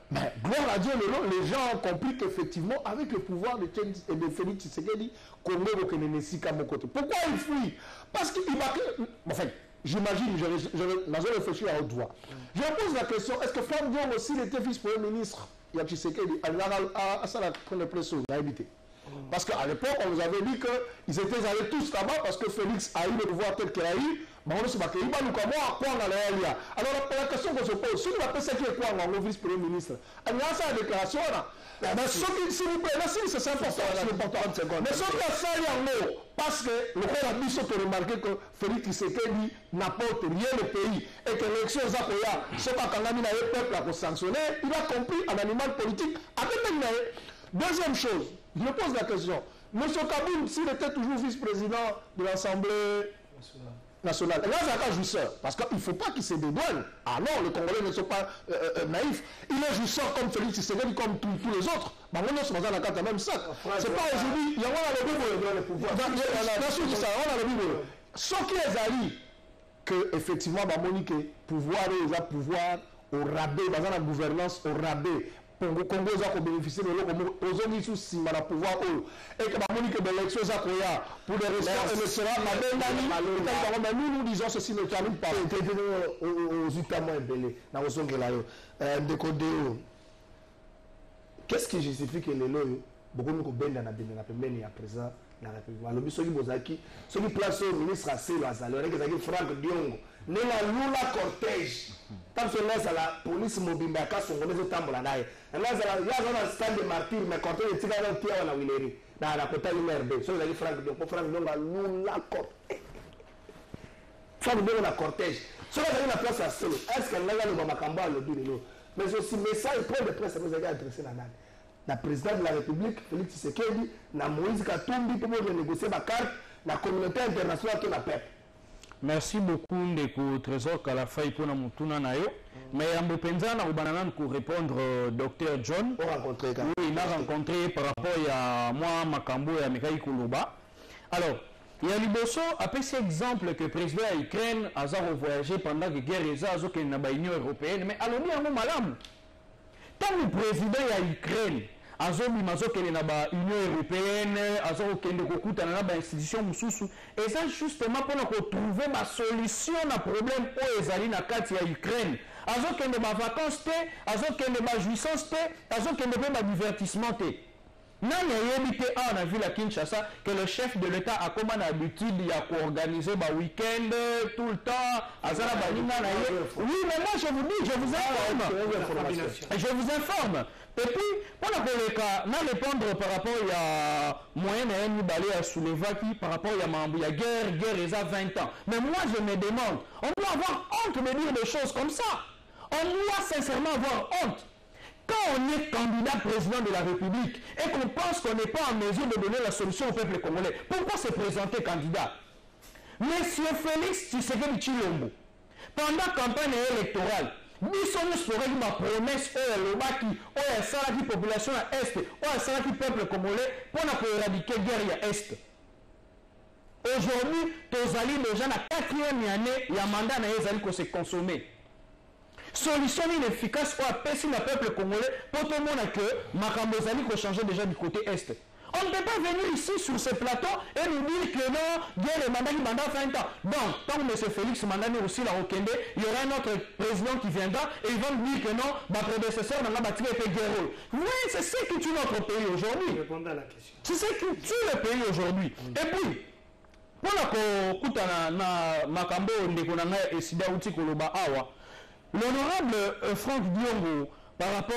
Speaker 8: Mais gloire à Dieu, les gens ont compris qu'effectivement, avec le pouvoir de Félix Tshisekedi, Congo Bokenenesika mon côté. Pourquoi il fuit? Parce qu'il va. Enfin, j'imagine, je réfléchis à haute voix. Je pose la question, est-ce que Franck Diongo, s'il était vice-premier ministre, il y a Tshisekedi, à ça la première pression, il a évité. Parce qu'à l'époque, on nous avait dit qu'ils étaient allés tous là-bas parce que Félix a eu le pouvoir tel qu'il a eu. Mais on ne sait pas qu'il va nous comment à quoi on a l'air. Alors la question qu'on se pose, si on appelle ça qui est quoi en vice-premier ministre, il y a ça la déclaration là. Mais s'il vous plaît, merci, c'est important, c'est important. Mais ce qui a ça en haut, parce que le roi a dit ce que remarqué que Félix Tshisekedi n'apporte rien au pays et que l'élection Zakoya, ce pas quand on a eu peuple à sanctionner, il a compris un animal politique. Deuxième chose, je me pose la question. M. Kaboum, s'il était toujours vice-président de l'Assemblée nationale, là, c'est un jouisseur. Parce qu'il ne faut pas qu'il se dédouane. Ah non, les Congolais ne sont pas naïfs. Il est jouisseur comme Félix Tshisekedi, comme tous les autres. Mais on est dans la carte même sac. C'est pas aujourd'hui. Il y a le pouvoir. On a le Bible. Ce qui est ali, que effectivement, Monique, pouvoir au rabais, dans la gouvernance au rabais. Congo a bénéficié de l'eau sous si mal pouvoir et que Monique de l'élection pour des raisons électorales nous disons ceci ne termine pas aux États-Membres belé na osongela yo décodé qu'est-ce qui justifie que les lois beaucoup nous benda na benda na pembeni ya président la République alobi soki bozaki soki place au ministre Aselo azalo rek ezaki Franck Diongo nena lula cortège tant que là la police mobimba ka songolese tambola naye là la stade de martyr mais cortège tika na tia wana wileri na kota UMRD so ezaki Franck Diongo lula cortège Franck Diongo na cortège so ezaki na place Aselo est-ce que là le makambo alobi lelo mais aussi message point de presse vous avez adressé na nani na président de la République Félix Tshisekedi na Moïse Katumbi pour renégocier ma carte la communauté internationale qui l'appelle.
Speaker 6: Merci beaucoup Ndeko Trésor Kalafay pour nous tuna na yo mais ambo penza na ubanana pour répondre Dr John oui il a rencontré par rapport à moi Makambo et à Mekai Kuluba. Alors il y a liboso après cet exemple que le président de l'Ukraine a voyagé pendant que guerre est que na l'Union européenne mais alors ni en malam tant le président de l'Ukraine azobima azokende na ba Union européenne azokende kokutana na ba institution mususu eza justement mpona kotrouver ba solution na problème oyo ezali na kati ya Ukraine azokende ba vacances te azokende ba jouissance te azokende mpe ba divertissement te nani ayebi te awa na ville ya Kinshasa que le chef de l'État a comme l'habitude ya koorganiser ba week-end tout le temps azala baninga na ye oui mais moi je vous dis je vous informe et puis pour la répondre par rapport à moyen et mibale à soulever par rapport à guerre et à 20 ans mais moi je me demande on doit avoir honte de dire des choses comme ça on doit sincèrement avoir honte. Quand on est candidat président de la République et qu'on pense qu'on n'est pas en mesure de donner la solution au peuple congolais, pourquoi se présenter candidat? Monsieur Félix Tshisekedi Tshilombo, pendant la campagne électorale, biso nyonso tozalaki bapromese oyo alobaki oyo asalaki population ya est oyo asalaki peuple congolais mpona koéradike guerre ya est. Aujourd'hui tozali déjà na 4e année ya mandat na ye ezali kose consommer. Solution inefficace oyo apesi na peuple congolais mpo tomona que makambo ezali kochanger déjà du côté est. On ne peut pas venir ici sur ce plateau et nous dire que non, guerre le mandat qui mandat fin temps. Donc, tant que M. Félix Mandani aussi l'a rekende, il y aura un autre président qui viendra et ils vont dire que non, ma prédécesseur n'a pas tiré fait guerre. Oui, c'est ce qui tue notre pays aujourd'hui.
Speaker 7: Répondez à la question.
Speaker 6: C'est ce qui tue le pays aujourd'hui. Et puis, pour la kutana na makambo ndeko na ngai esida uti koloba awa, l'honorable Franck Diongo par rapport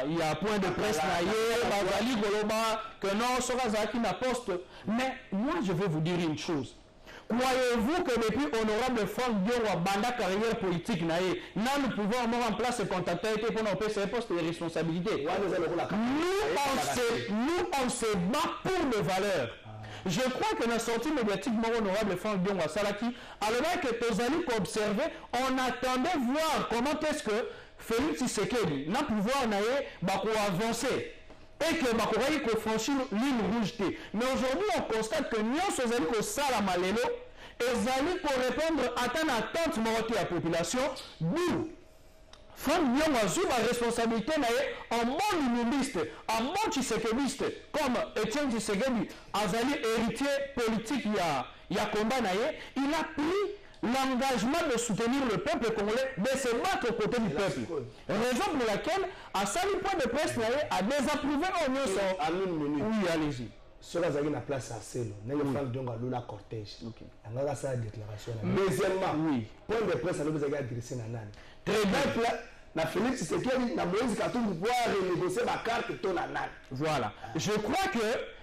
Speaker 6: il y a point de presse bazali koloba que non Sorazaki na poste, mais moi je vais vous dire une chose. Croyez-vous que depuis honorable Franck Diongo a banda carrière politique naie, nous pouvons avoir en place ce contacteur pour nous passer poste de responsabilité. Nous on se bat pour nos valeurs. Je crois que dans la sortie médiatique, mon honorable Franck Diongo Salaki, alors que Tozali pour observer, on attendait voir comment est-ce que Félix Tshisekedi n'a pouvoir avancer et que Bakouraï ko franchir ligne rouge. Mais aujourd'hui, on constate que nous sommes ko sala malelo et Zali pour répondre à une attente de la population, nous Franck Diongo a joué la responsabilité en monde humiliste, en monde tshisekediste, comme Etienne Tshisekedi, Azali héritier politique, il y a combat, il a pris l'engagement de soutenir le peuple congolais, de se battre aux côtés du peuple. Raison pour laquelle, à salut point de presse, a désapprouvé l'Union
Speaker 5: en une minute.
Speaker 6: Oui, allez-y.
Speaker 5: Cela a une place à Selo. Franck Diongo a la cortège. On a sa déclaration. Deuxièmement, point de presse, on a adressé à Nan. Très bien. Na Félix Tshisekedi, na Moïse Katumbi pouvoir renégocier ma carte ton Nan.
Speaker 6: Voilà. Je crois que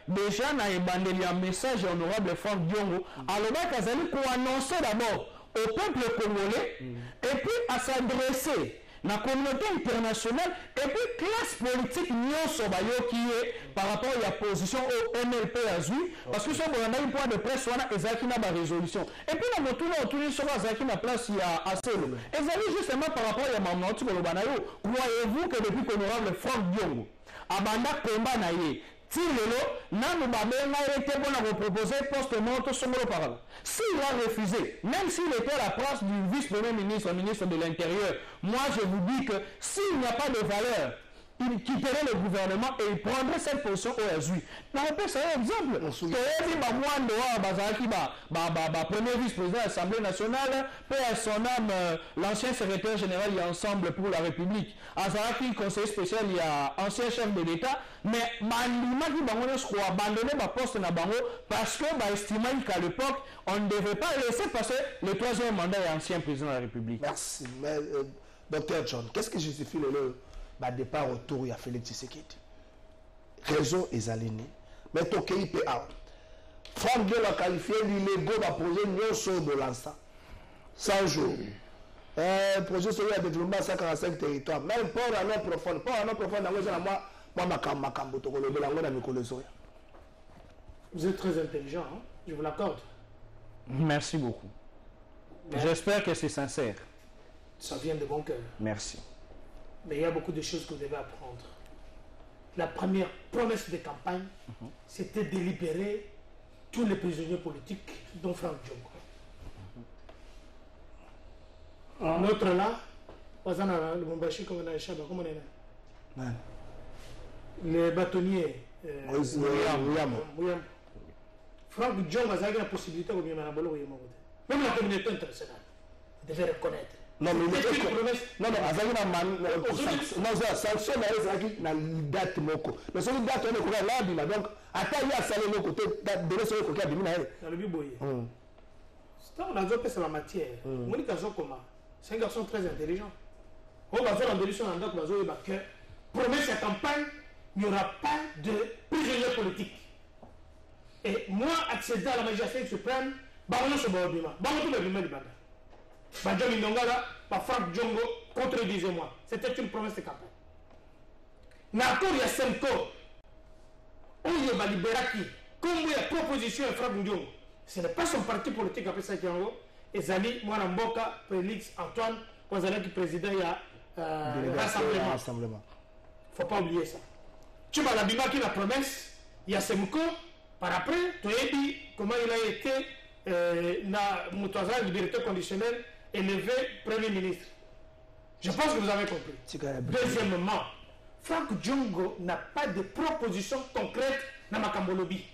Speaker 6: déjà na ebandeli un message honorable Franck Diongo aloba kazali pour annoncer d'abord au peuple congolais et puis à s'adresser la communauté internationale et puis classe politique nyonso bayo qui est par rapport à la position au MLP azui parce que on a un point de presse wana ezaki na ba résolution et puis na motuna autour sur ezaki na place ya Aselo ezali justement par rapport à mamnoti koloba na yo. Croyez-vous que depuis qu'honorable Franck Diongo abanda combat na ye Tilelo, nanu babenga été bon à vous proposer poste monto somolo par là. S'il a refusé, même s'il était à la place du vice-premier ministre, ministre de l'Intérieur, moi je vous dis que s'il n'y a pas de valeur, il quitterait le gouvernement et il prendrait cette position au Azui. Par exemple, premier vice-président de l'Assemblée nationale, paix à son âme, l'ancien secrétaire général, il y a Ensemble pour la République. Azaraki, conseiller spécial, il y a ancien chef de l'État. Mais Mandima qui a abandonné ma poste na bango parce que estimait qu'à l'époque, on ne devait pas laisser passer le 3e mandat et ancien président de la République.
Speaker 5: Merci. Mais, Dr John, qu'est-ce qui justifie le départ autour de Félix Tshisekedi? Raison est alignée. Mais Tokei peut out. Franck Diongo a qualifié l'illégaux d'un projet non de l'Ansa. 100 jours. Projet sur le développement à 145 territoires. Même pour un nom profond. Pour un nom profond,
Speaker 7: vous êtes très intelligent, hein? Je vous l'accorde.
Speaker 6: Merci beaucoup. J'espère que c'est sincère.
Speaker 7: Ça vient de bon cœur.
Speaker 6: Merci.
Speaker 7: Mais il y a beaucoup de choses que vous devez apprendre. La première promesse de campagne, c'était de libérer tous les prisonniers politiques, dont Franck Diongo. Notre là, les bâtonniers, Franck Diongo a la possibilité de même la communauté internationale devait reconnaître.
Speaker 5: Non, mais non, sanction na date moko. Mais c'est une date on est là bima donc ata ya salé le côté de ce côté bima
Speaker 7: na le biboye. C'est on a fait ça la matière. Monica Zokoma, c'est un garçon très intelligent. On va faire l'ambition en donc bazo que promet sa campagne, il n'y aura pas de prisonniers politiques. Et moi accéder à la magistrature suprême, on se bat bima. Tout le bima du banda. Badjami Ndongala, par Franck Diongo, contredisez-moi. C'était une promesse de campagne. N'accord, il y a 5 ans. On y va libérer qui? Comme il y a proposition de Franck Diongo, ce n'est pas son parti politique après ça qui est en haut. Et Zali, Mwana Mboka, Félix, Antoine, Kozalaki président, il y a
Speaker 5: rassemblement.
Speaker 7: Faut pas oublier ça. Tu vas la bima qui la promesse, il y a Semko, par après, tu as dit comment il a été Moutouazan, liberté conditionnelle, élevé Premier ministre. Je pense que vous avez compris. Deuxièmement, Franck Diongo n'a pas de proposition concrète dans Makambo Lobby.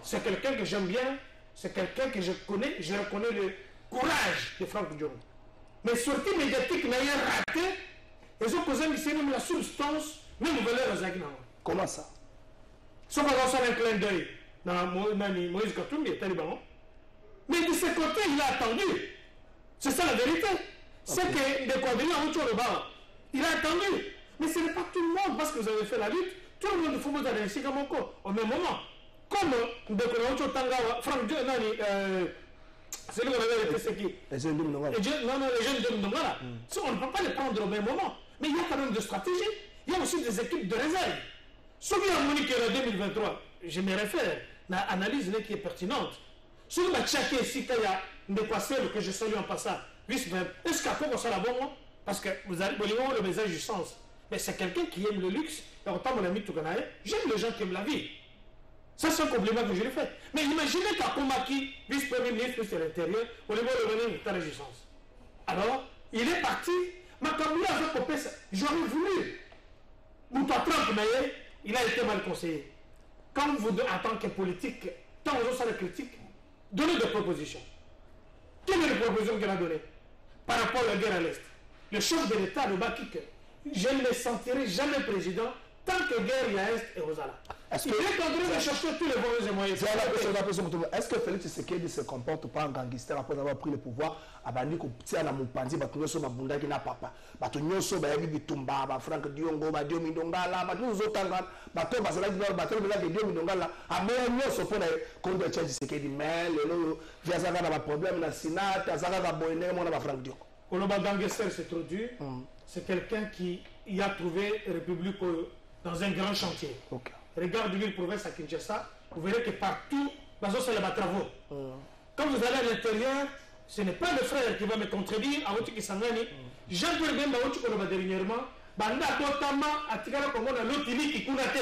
Speaker 7: C'est quelqu'un que j'aime bien, c'est quelqu'un que je connais, je reconnais le courage de Franck Diongo. Mais sortie médiatique n'a rien raté, ils ont posé même la substance, même valeur aux Aguinans.
Speaker 5: Comment ça?
Speaker 7: Sauf qu'on a un clin d'œil dans Moïse Katumbi, Taliban. Mais de ce côté, il a attendu. C'est ça la vérité. C'est que des quadrilles en autour de bas, il a attendu. Mais ce n'est pas tout le monde parce que vous avez fait la lutte. Tout le monde faut vous aller ici comme encore au même moment. Comme de Tangawa, Franck Nani, c'est lui qui avait été c'est qui? Les jeunes de Mdongala. Les jeunes de Mdongala. On ne peut pas les prendre au même moment. Mais il y a quand même des stratégies. Il y a aussi des équipes de réserve. Souviens Monique en 2023, je me réfère à l'analyse qui est pertinente. Sur le Tchaké, si il y a des poissons que je salue en passant, est-ce qu'à quoi on s'en a bon? Parce que vous avez le message du sens. Mais c'est quelqu'un qui aime le luxe. Et autant mon ami Toukanaï, j'aime les gens qui aiment la vie. Ça, c'est un compliment que je lui fais. Mais imaginez qu'à Komaki, vice-premier ministre de l'Intérieur, au niveau de l'Union de la Résistance. Alors, il est parti. Makamboula avait copé ça. J'aurais voulu. Mouta Trump, il a été mal conseillé. Quand vous, en tant que politique, tant aux autres critiques, donnez des propositions. Quelle est la proposition qu'il a donnée par rapport à la guerre à l'Est? Le chef de l'État, le Bakik, je ne le sentirai jamais président tant que guerre il y a à Est et aux Ala. Il est en train de chercher tous les mauvais moyens.
Speaker 5: Est-ce que Félix Tshisekedi se comporte pas en gangster après avoir pris le pouvoir? Abandi ko tia na mupandi batunyoso mabunda ki na papa. Batunyoso ba yabi bitumba ba Franck Diongo ba Dio Mindongala batunyoso tanga bato basala ki bato bela ke Dio Mindongala abo nyoso pona contre Tshisekedi mais lelo via ça na ba problème na Sénat azaka ka boyene mona ba Franck Diongo.
Speaker 7: Oloba gangster c'est trop dur. C'est quelqu'un qui y a trouvé République dans un grand chantier. Okay. Regarde l'île province à Kinshasa, vous verrez que partout, c'est les travaux. Quand vous allez à l'intérieur, ce n'est pas le frère qui va me contredire, à votre qui s'engage. Jean-Pierre Bemba, vous avez dernièrement, Banda Totama, à Tigara Congo, dans l'autre qui coulate.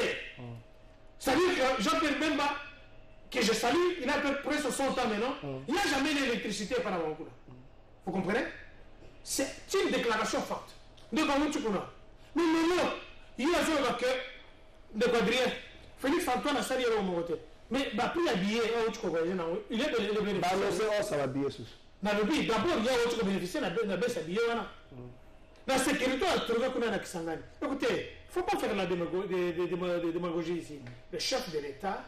Speaker 7: C'est-à-dire que Jean-Pierre Bemba, que je salue, il a à peu près 60 ans maintenant, il n'y a jamais d'électricité par avant. Vous comprenez? C'est une déclaration forte. Donc, mais maintenant, il y a un que de quadrillé. Félix Antoine a sali au Moroté. Mais bah plus habillé, il est bénéficiaire. Bah non, ça va habiller sous. Dans le pays, d'abord il y a autre bénéficiaire, la baisse habillé voilà. La sécurité a trouvé qu'on a Kisangani. Écoutez, il ne faut pas faire la démagogie ici. Le chef de l'État,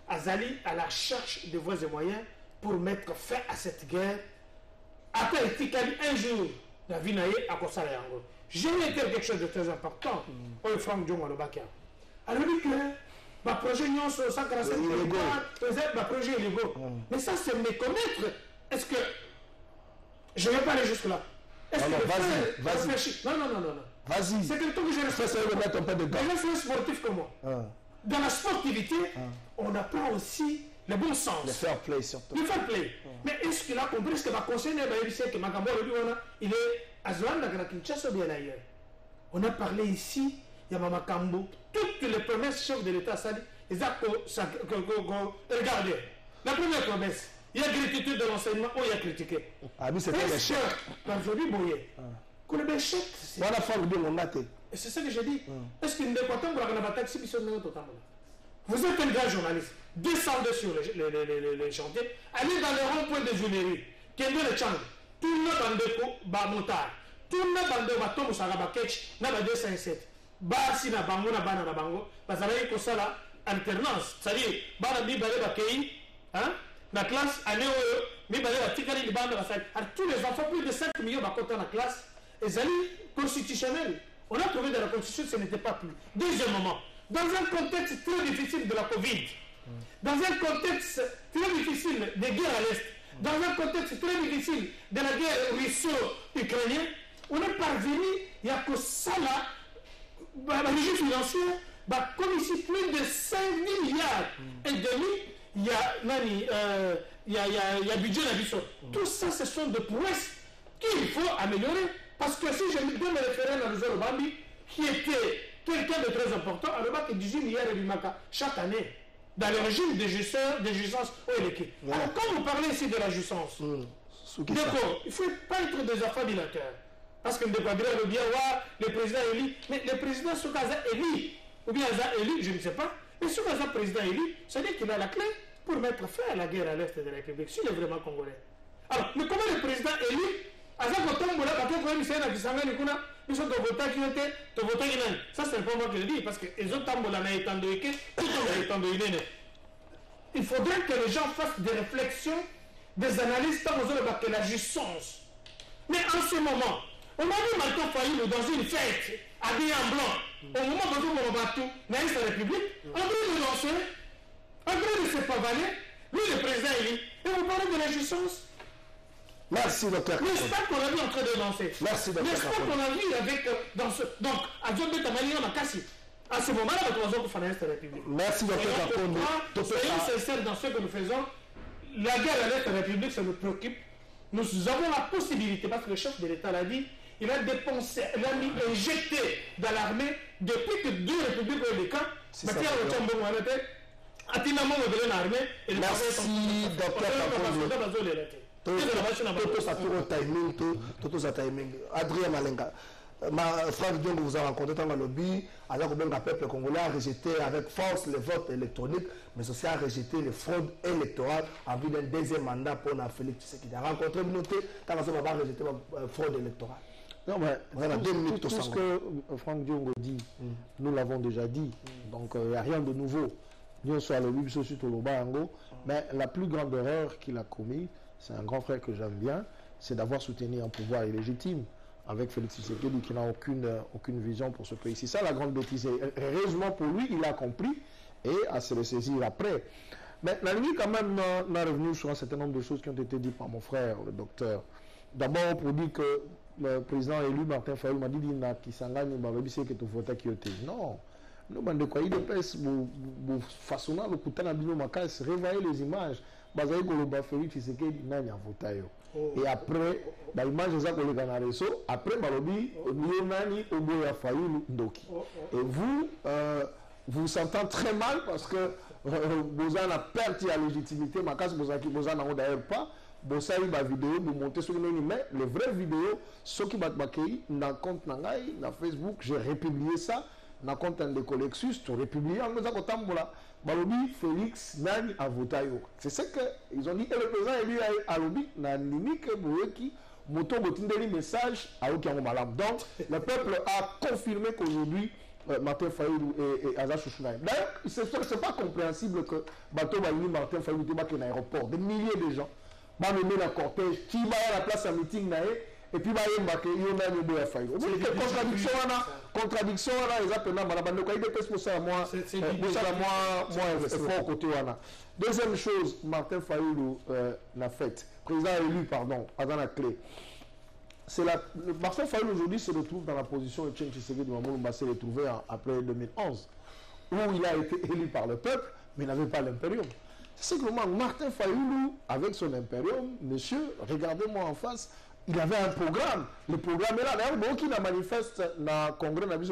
Speaker 7: Azali, à la recherche de voies et moyens pour mettre fin à cette guerre. Après Tikali un jour, la vie naïe à Kosala Yango. Je vais dire quelque chose de très important. Oh, Franck Diongo le Bakar. Alors dit que ma projet non sur 145 peut-être ma projet est illégaux. Mais ça c'est méconnaître. Est-ce que je ne vais pas aller jusque là? Est-ce que vas-y. Non.
Speaker 5: Vas-y.
Speaker 7: C'est quelqu'un que je respecte.
Speaker 5: Ça va mettre un peu de gars.
Speaker 7: C'est un sportif comme moi. Dans la sportivité, on apprend aussi le bon sens.
Speaker 5: Le fair play surtout.
Speaker 7: Le fair play. Mais est-ce qu'il a compris ce que ma conseiller que Makambo il est à Zouanda, à Kinshasa, bien ailleurs. On a parlé ici, il y a Makambo, toutes les promesses chefs de l'État, ça dit, regardez, la première promesse, il y a gratitude de l'enseignement, il y a critiqué.
Speaker 5: Ah, mais c'est pas le chef.
Speaker 7: Aujourd'hui, Boye. Que le chef,
Speaker 5: c'est. Voilà,
Speaker 7: c'est ça que j'ai dit. Est-ce qu'il n'est pas temps pour la bataille si vous êtes un grand journaliste, descendez sur les chantiers, allez dans les ronds-points de Juléry, Kende le Tchang, tout le monde en motard, tout le monde en bateau, Moussara Ketch, Naba 257, Basi na bango na bana na bango, bazalaï ko sala alternance, c'est-à-dire, bana bi balé bakei, hein, la classe, année mi balé la tikali di bana basali, tous les enfants, plus de 5 millions bakota na classe, et zali constitutionnel. On a trouvé dans la constitution que ce n'était pas plus. Deuxièmement, dans un contexte très difficile de la Covid, dans un contexte très difficile de guerre à l'Est, dans un contexte très difficile de la guerre russo-ukrainienne, on est parvenu, il y a que ça là, le jeu financier, comme ici, plus de 5 milliards et demi, il y a budget d'habitude. Tout ça, ce sont des prouesses qu'il faut améliorer. Parce que si je dois me référer à Rizal Bambi, qui était quelqu'un de très important, à l'Obak et 18 milliards de Bimaka chaque année, dans le régime de jouissance au Eleki. Alors, quand vous parlez ici de la jouissance, d'accord, il ne faut pas être des affabilitateurs. Parce que le quadrille le bien, le président élu, mais le président Soukaza élu, ou bien Aza élu, je ne sais pas, mais Soukaza président élu, ça veut dire qu'il a la clé pour mettre fin à la guerre à l'est de la République, s'il est vraiment congolais. Alors, mais comment le président élu, Aza Kotombola, ça c'est pas moi qui le dis, parce que les autres tambola n'a été endoïqués, tout le monde est endoïné. Il faudrait que les gens fassent des réflexions, des analyses, tant que la jouissance. Mais en ce moment, on a vu Martin Fayulu dans une fête, habillé en blanc, au moment où on va tout, dans la République, en train de lancer, en train de se pavaner, lui le président élu, et vous parlez de la jouissance.
Speaker 5: Merci, docteur.
Speaker 7: N'est-ce pas qu'on a vu en train de lancer?
Speaker 5: Merci, docteur.
Speaker 7: N'est-ce pas qu'on a vu avec, dans ce, donc, à John de Tamani, on a cassé. À ce moment-là, on a besoin de la République.
Speaker 5: Merci, docteur Kapondo.
Speaker 7: Soyons sincères dans ce que nous faisons. La guerre à l'est de la République, ça nous préoccupe. Nous avons la possibilité, parce que le chef de l'État l'a dit, il a dépensé, il a mis injecté dans l'armée depuis que 2 républiques ont les camps. Merci,
Speaker 5: docteur Kapondo. Tout ça timing. Adrien Malenga. Franck Diongo vous a rencontré dans le lobby. Alors que le peuple congolais a rejeté avec force les votes électroniques, mais aussi a rejeté les fraudes électorales en vue d'un deuxième mandat pour Félix Tshisekedi. A rencontré une note quand on va rejeter la fraude électorale.
Speaker 8: Non, mais tout ce que Franck Diongo dit, nous l'avons déjà dit. Donc il n'y a rien de nouveau. Nous sommes le lobby sur le Bango, mais la plus grande erreur qu'il a commise, c'est un grand frère que j'aime bien, c'est d'avoir soutenu un pouvoir illégitime avec Félix Tshisekedi qui n'a aucune vision pour ce pays. C'est ça la grande bêtise. Et heureusement pour lui, il a compris et à se le saisir après. Mais la nuit, quand même, on est revenu sur un certain nombre de choses qui ont été dites par mon frère, le docteur. D'abord, pour dire que le président élu, Martin Fayulu, m'a dit qu'il n'a pas qui était. Non. Nous, on a eu des pièces pour façonner le coup de réveiller les images. Félix Tshisekedi n'a pas voté. Et après, l'image est que les réseau. Après, et vous sentez très mal parce que vous avez perdu la légitimité. Ma casse, vous n'avez d'ailleurs pas. Vous avez une vidéo, vous montez sur le mais les vraies vidéos, ceux qui battent dans le compte dans Facebook, j'ai republié ça. Dans le compte de Colexus, tu republié en faisant Balobi, Félix, Nani a voté. C'est ce qu'ils ont dit. Et le président élu à Lobi, n'a ni que Bouyeki, Moto Botindeli message à Okiango Malam. Donc, le peuple a confirmé qu'aujourd'hui, Martin Fayulu et Aza Chouchounaï. D'ailleurs, ce n'est pas compréhensible que Bato Bayouni, Martin Fayulu, débarque à l'aéroport. Des milliers de gens vont mener le cortège, qui va à la place à meeting, et puis il y a contradiction deuxième chose, Martin Fayulu l'a fait, président élu, pardon, à dans la clé. Martin Fayulu aujourd'hui se retrouve dans la position de Etienne Tshisekedi Mamouloumba s'est retrouvé après 2011, où il a été élu par le peuple, mais il n'avait pas l'impérium. C'est simplement Martin Fayulu, avec son impérium, monsieur, regardez-moi en face, il avait un programme. Le programme est là. D'ailleurs, beaucoup qui manifeste dans le congrès, nous avons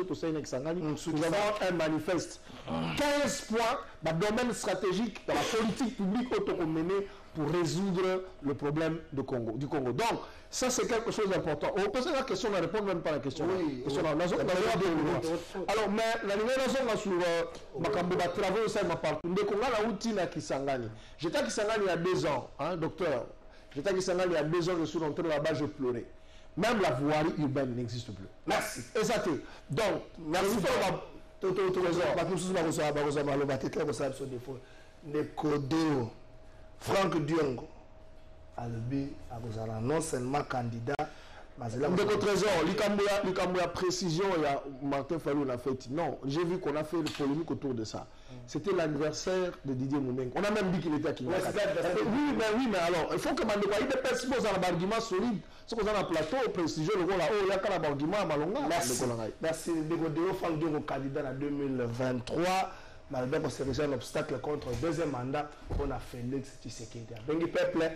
Speaker 8: un manifeste. 15 points dans le domaine stratégique, dans la politique publique automenée pour résoudre le problème du Congo. Donc, ça c'est quelque chose d'important. On pose la question, on ne répond même pas à la question. Oui, alors, mais la nouvelle raison sur les travaux au sein de ma part, j'étais à Kisangani il y a 2 ans, hein, docteur. J'étais à Kisangani il y a 2 ans, je suis rentré là-bas, je pleurais. Même la voirie urbaine n'existe plus. Merci. Exact. Donc, merci pour la Franck Diongo, non seulement candidat, mais trésor, la précision, il y a Martin Fayulu l'a fait. Non, j'ai vu qu'on a fait une polémique autour de ça. C'était l'anniversaire de Didier Moumengo. On a même dit qu'il était à Kinshasa. Oui, mais alors, il faut que Mandeko ait des personnes qui ont un argument solide. Ce qu'on a un plateau, prestigieux, le rôle là, il y a un argument à Malonga. Merci. Degodeo Franck Diongo, candidat en 2023. Malgré que c'est un obstacle contre le deuxième mandat, on a Félix Tshisekedi. Donc, le peuple,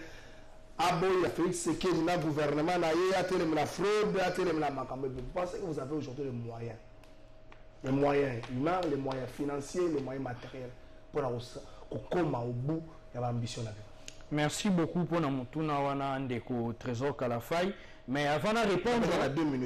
Speaker 5: il a fait ce qu'il y a gouvernement, il y a la fraude, il y a la macabre. Vous pensez que vous avez aujourd'hui les moyens humains, les moyens financiers, les moyens matériels pour qu'on au bout de l'ambition.
Speaker 6: Merci beaucoup pour notre Ndeko Trésor Kalafay. Mais avant de répondre,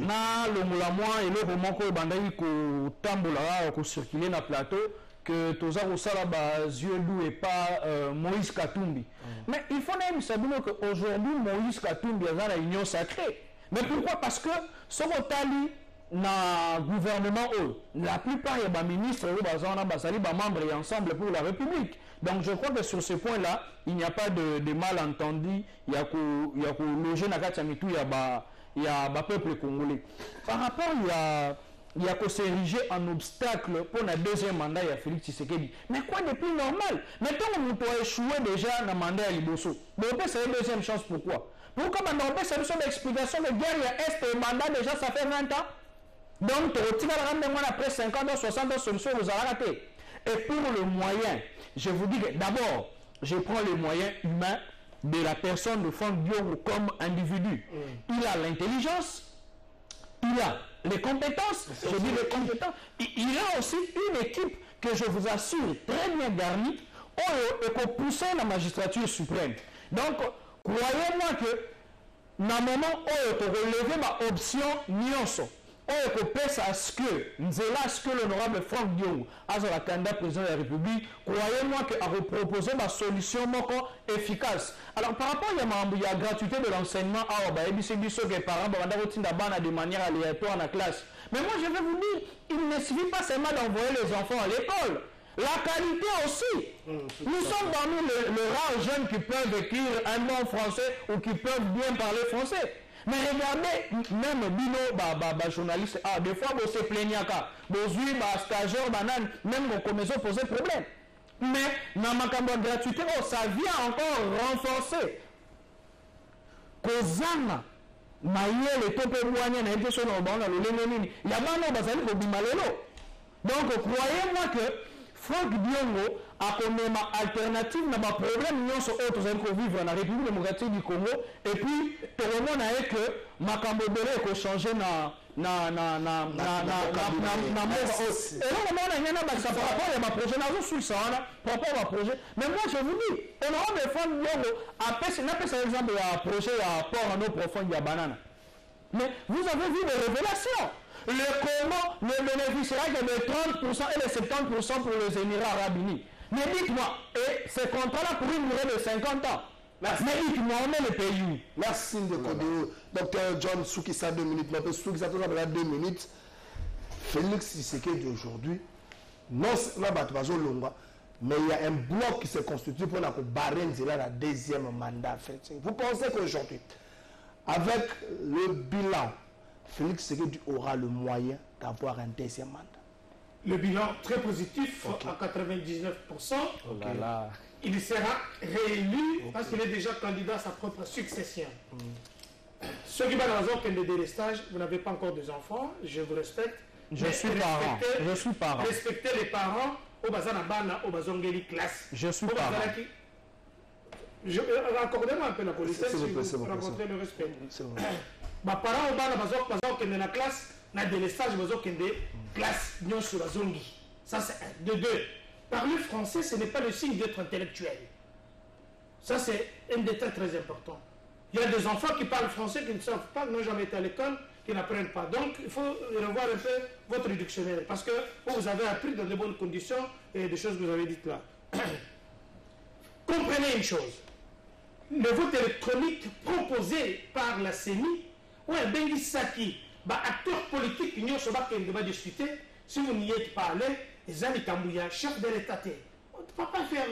Speaker 6: na le moulamois et le roman que bandai ko tambola ko circuler na plateau que toza ko sala ba yeux doux et pas Moïse Katumbi. Mais il faut même savoir que aujourd'hui Moïse Katumbi a la union sacrée. Mais pourquoi? Parce que ce tali na gouvernement la plupart des ministres des membres et ensemble pour la République. Donc je crois que sur ce point-là, il n'y a pas de malentendu. Il y a que loger na Katamitou, il y a peuple congolais. Par rapport, il y a que s'ériger en obstacle pour le deuxième mandat, il y a Félix Tshisekedi. Mais quoi de plus normal? Mettons que nous avons échoué déjà dans le mandat à Liboso. Mais on peut c'est la deuxième chance, pourquoi? Pourquoi maintenant on peut c'est une explication de guerre, il y a Est et mandat déjà ça fait 20 ans. Donc, après 50 ans, 60 ans, solution, vous avez raté. Et pour le moyen, je vous dis que d'abord, je prends les moyens humains de la personne de Franck Diongo comme individu. Il a l'intelligence, il a les compétences, je dis les compétences, il a aussi une équipe que je vous assure très bien garnie et qu'on pousse la magistrature suprême. Donc, croyez-moi que dans le moment où on relever ma option Nyonso, à ce que l'honorable Franck Diongo a la candidat président de la République, croyez-moi qu'à reproposer ma solution efficace. Alors par rapport à la gratuité de l'enseignement, les parents de manière aléatoire dans la classe. Mais moi je vais vous dire, il ne suffit pas seulement d'envoyer les enfants à l'école. La qualité aussi. Nous sommes parmi les rares jeunes qui peuvent écrire un bon français ou qui peuvent bien parler français. Mais regardez, même Bino, journaliste, des fois, vous se plaignez, vous stagiaire, même vos commissions posent problème. Mais, dans ma campagne gratuité, ça vient encore renforcer. Kozana, Maïel et Topé Mouania, n'a été sur le banc, il y a maintenant Bazali pour Bimalelo. Donc, croyez-moi que Franck Diongo a comme alternative dans le problème nous sommes autres qui vivent dans la République démocratique du Congo et puis tout le monde a que Makambo Bele a changé na et là par rapport à ma projet par rapport à projet mais moi je vous dis honorable Franck Diongo appelle ça exemple à projet à port en eau profonde de banane mais vous avez vu des révélations. Le Congo ne bénéficiera que de 30% et de 70% pour les Émirats Arabes Unis. Mais dites-moi, et ce contrat-là pour une durée de 50 ans. Merci. Mais dites-moi, on est le pays.
Speaker 5: Merci de Dr John Soukissa 2 minutes. Mais Soukissa 2 minutes. Félix Tshisekedi aujourd'hui, non seulement mais il y a un bloc qui se constitue pour barrer la deuxième mandat. Vous pensez qu'aujourd'hui, avec le bilan, Félix Tshisekedi aura le moyen d'avoir un deuxième mandat.
Speaker 7: Le bilan très positif à 99%. Il sera réélu parce qu'il est déjà candidat à sa propre succession. Ceux qui vont dans la zone de délestage, vous n'avez pas encore des enfants, je vous respecte.
Speaker 6: Je suis parent.
Speaker 7: Respectez les parents au Bazanabana, au Bazongeli classe.
Speaker 6: Je suis parent.
Speaker 7: Raccordez-moi un peu la politesse si vous rencontrez le respect. Mes parents au bas de la classe, na délestage, classe, non sur la zongi. Ça c'est un. De deux. Parler français, ce n'est pas le signe d'être intellectuel. Ça c'est un détail très important. Il y a des enfants qui parlent français, qui ne savent pas, qui n'ont jamais été à l'école, qui n'apprennent pas. Donc il faut revoir un peu votre dictionnaire. Parce que vous avez appris dans de bonnes conditions et des choses que vous avez dites là. Comprenez une chose. Le vote électronique proposé par la CENI, ouais, Bengi Saki, acteur politique, il n'y a pas qu'il va discuter. Si vous n'y êtes pas allé, les amis Tambouya, chef de l'État, on ne peut pas faire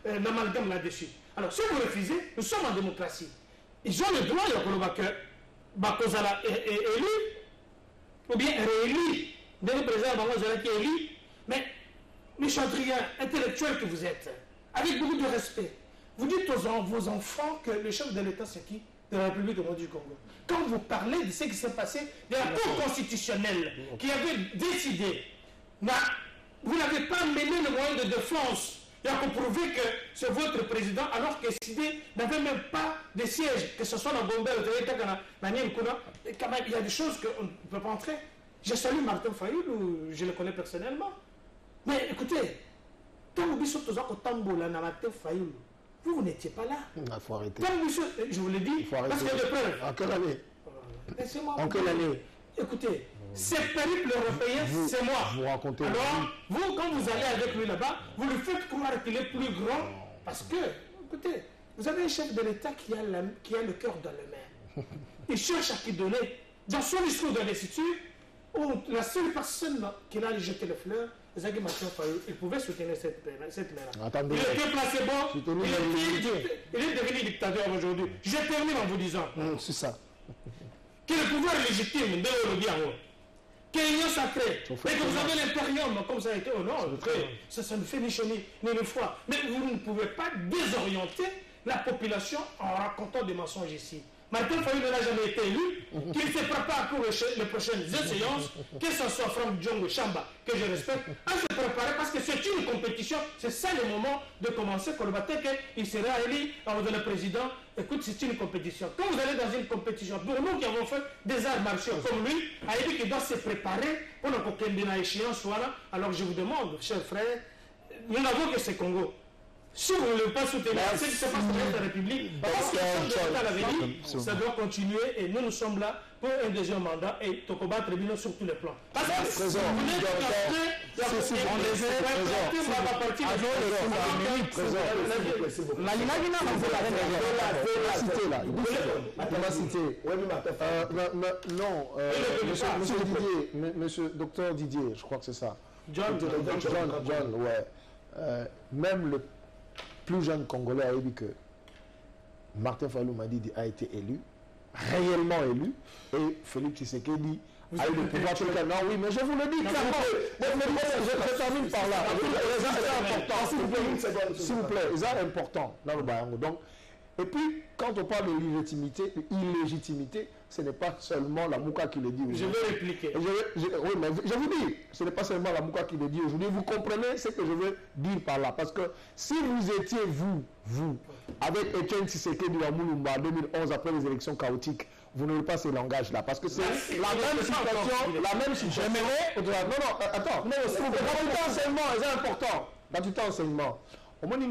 Speaker 7: l'amalgame là-dessus. Alors, si vous refusez, nous sommes en démocratie. Ils ont le droit, que Bakozala est élu, ou bien réélu, le président Bakozala qui est élu, mais méchantria intellectuel que vous êtes, avec beaucoup de respect, vous dites aux vos enfants que le chef de l'État, c'est qui? De la République du Congo. Quand vous parlez de ce qui s'est passé, de la Cour constitutionnelle qui avait décidé, vous n'avez pas mené le moyen de défense. Il a prouvé que c'est votre président, alors que Sidé n'avait même pas de siège, que ce soit dans Gombe, il y a des choses qu'on ne peut pas entrer. Je salue Martin Fayoulou, je le connais personnellement. Mais écoutez, quand vous dites Martin Fayoulou, vous n'étiez pas là.
Speaker 8: Il faut arrêter.
Speaker 7: Je vous l'ai dit, parce qu'il y a des preuves.
Speaker 8: En quelle année?
Speaker 7: En quelle année? Écoutez, ces périples européens, c'est moi.
Speaker 8: Vous racontez.
Speaker 7: Alors, vous, quand vous allez avec lui là-bas, vous le faites croire qu'il est plus grand. Parce que, écoutez, vous avez un chef de l'État qui a le cœur dans les mains. Il cherche à qui donner. Dans son discours d'investiture, la seule personne qui a jeté les fleurs, Zaghi Martin Fayoulou, il pouvait soutenir cette main-là.
Speaker 8: Attendez.
Speaker 7: Il était placé bon. Il est devenu dictateur aujourd'hui. Je termine en vous disant.
Speaker 8: C'est ça.
Speaker 7: Que le pouvoir est légitime de l'Europe, que l'union sacrée, et que vous avez l'impérium, comme ça a été au nord, ça ne fait ni chaud ni une foi. Mais vous ne pouvez pas désorienter la population en racontant des mensonges ici. Martin Fayoulou n'a jamais été élu, qu'il se prépare pour les prochaines séances, que ce soit Franck Diongo Chamba, que je respecte, à se préparer parce que c'est une compétition, c'est ça le moment de commencer. Kolbateke, il sera élu le président. Écoute, c'est une compétition. Quand vous allez dans une compétition, pour nous qui avons fait des arts martiaux comme lui, a dit qu'il doit se préparer pour une échéance. Voilà. Alors je vous demande, chers frères, nous n'avons que ce Congo. Si vous ne voulez pas soutenir ce qui se passe dans la République, parce que ça doit continuer et nous sommes là pour un deuxième mandat et te combattre sur tous les plans. Parce que vous n'êtes pas
Speaker 8: Monsieur Docteur Didier, je crois que c'est ça.
Speaker 5: John,
Speaker 8: ouais. Même le plus jeune Congolais a dit que Martin Fayoulou Madidi a été élu, réellement élu, et Félix Tshisekedi a eu le pouvoir. Non, oui, mais je vous le dis clairement. Je termine par là. C'est important, s'il vous plaît. C'est important. Donc, et puis, quand on parle de illégitimité, ce n'est pas seulement la Mouka qui le dit aujourd'hui.
Speaker 7: Je vais répliquer.
Speaker 8: Oui, mais je vous dis, ce n'est pas seulement la Mouka qui le dit aujourd'hui. Vous comprenez ce que je veux dire par là. Parce que si vous étiez, vous, avec Etienne Tshisekedi à Moulumba en 2011, après les élections chaotiques, vous n'aurez pas ce langage-là. Parce que c'est la même situation. Non, attends. Gratuité enseignement, c'est important. Gratuité enseignement. Au moment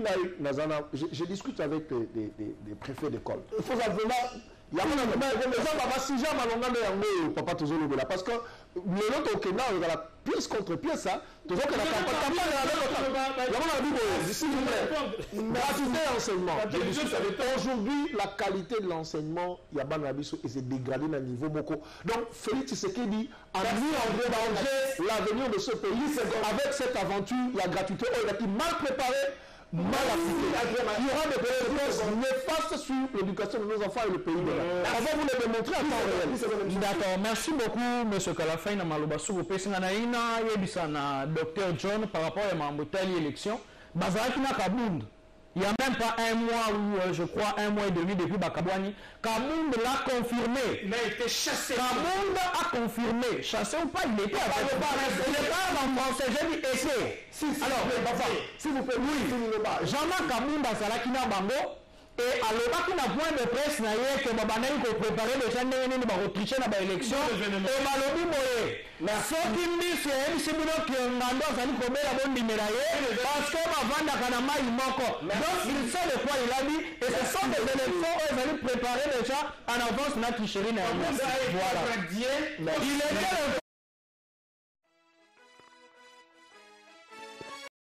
Speaker 8: où je discute avec des préfets d'école. Il faut absolument. Il y a papa toujours le parce que le autre au Kenya, il y a la pièce contre pièce, toujours que la campagne s'il vous plaît. Gratuité enseignement. Aujourd'hui, la qualité de l'enseignement, il y a Banabiso et c'est dégradé dans le niveau beaucoup. Donc, Félix Tshisekedi a mis en danger l'avenir de ce pays avec cette aventure, la gratuité, il a mal préparé. Mal appliqué. Il y aura des conséquences néfastes sur l'éducation de nos enfants et le pays. Avant, vous le démontrez à temps réel.
Speaker 6: D'accord, merci beaucoup, M. Kalafay Namalobassou. Dr John, par rapport à ma élection, Bazaraki na Kabound. Il n'y a même pas un mois ou je crois un mois et demi depuis Bakabouani. Kabound l'a confirmé.
Speaker 7: Il a été chassé.
Speaker 6: Kabound a confirmé. Chassé ou pas, il était avec. Il n'est pas en français, j'ai dit essai. Alors, s'il vous plaît, oui. Jean-Marc Kabound a Salakina Bango. Et alors, qu'il a point de presse, que Babanel a préparé déjà une tricher dans l'élection. Et Malobi Moye. Ce qui me dit, c'est que la bonne numéro parce que Mavanda Kanama, il manque. Donc, il sait de quoi il a dit. Et ce sont des élections où ils allaient préparer déjà en avance la tricherie. Voilà. Il était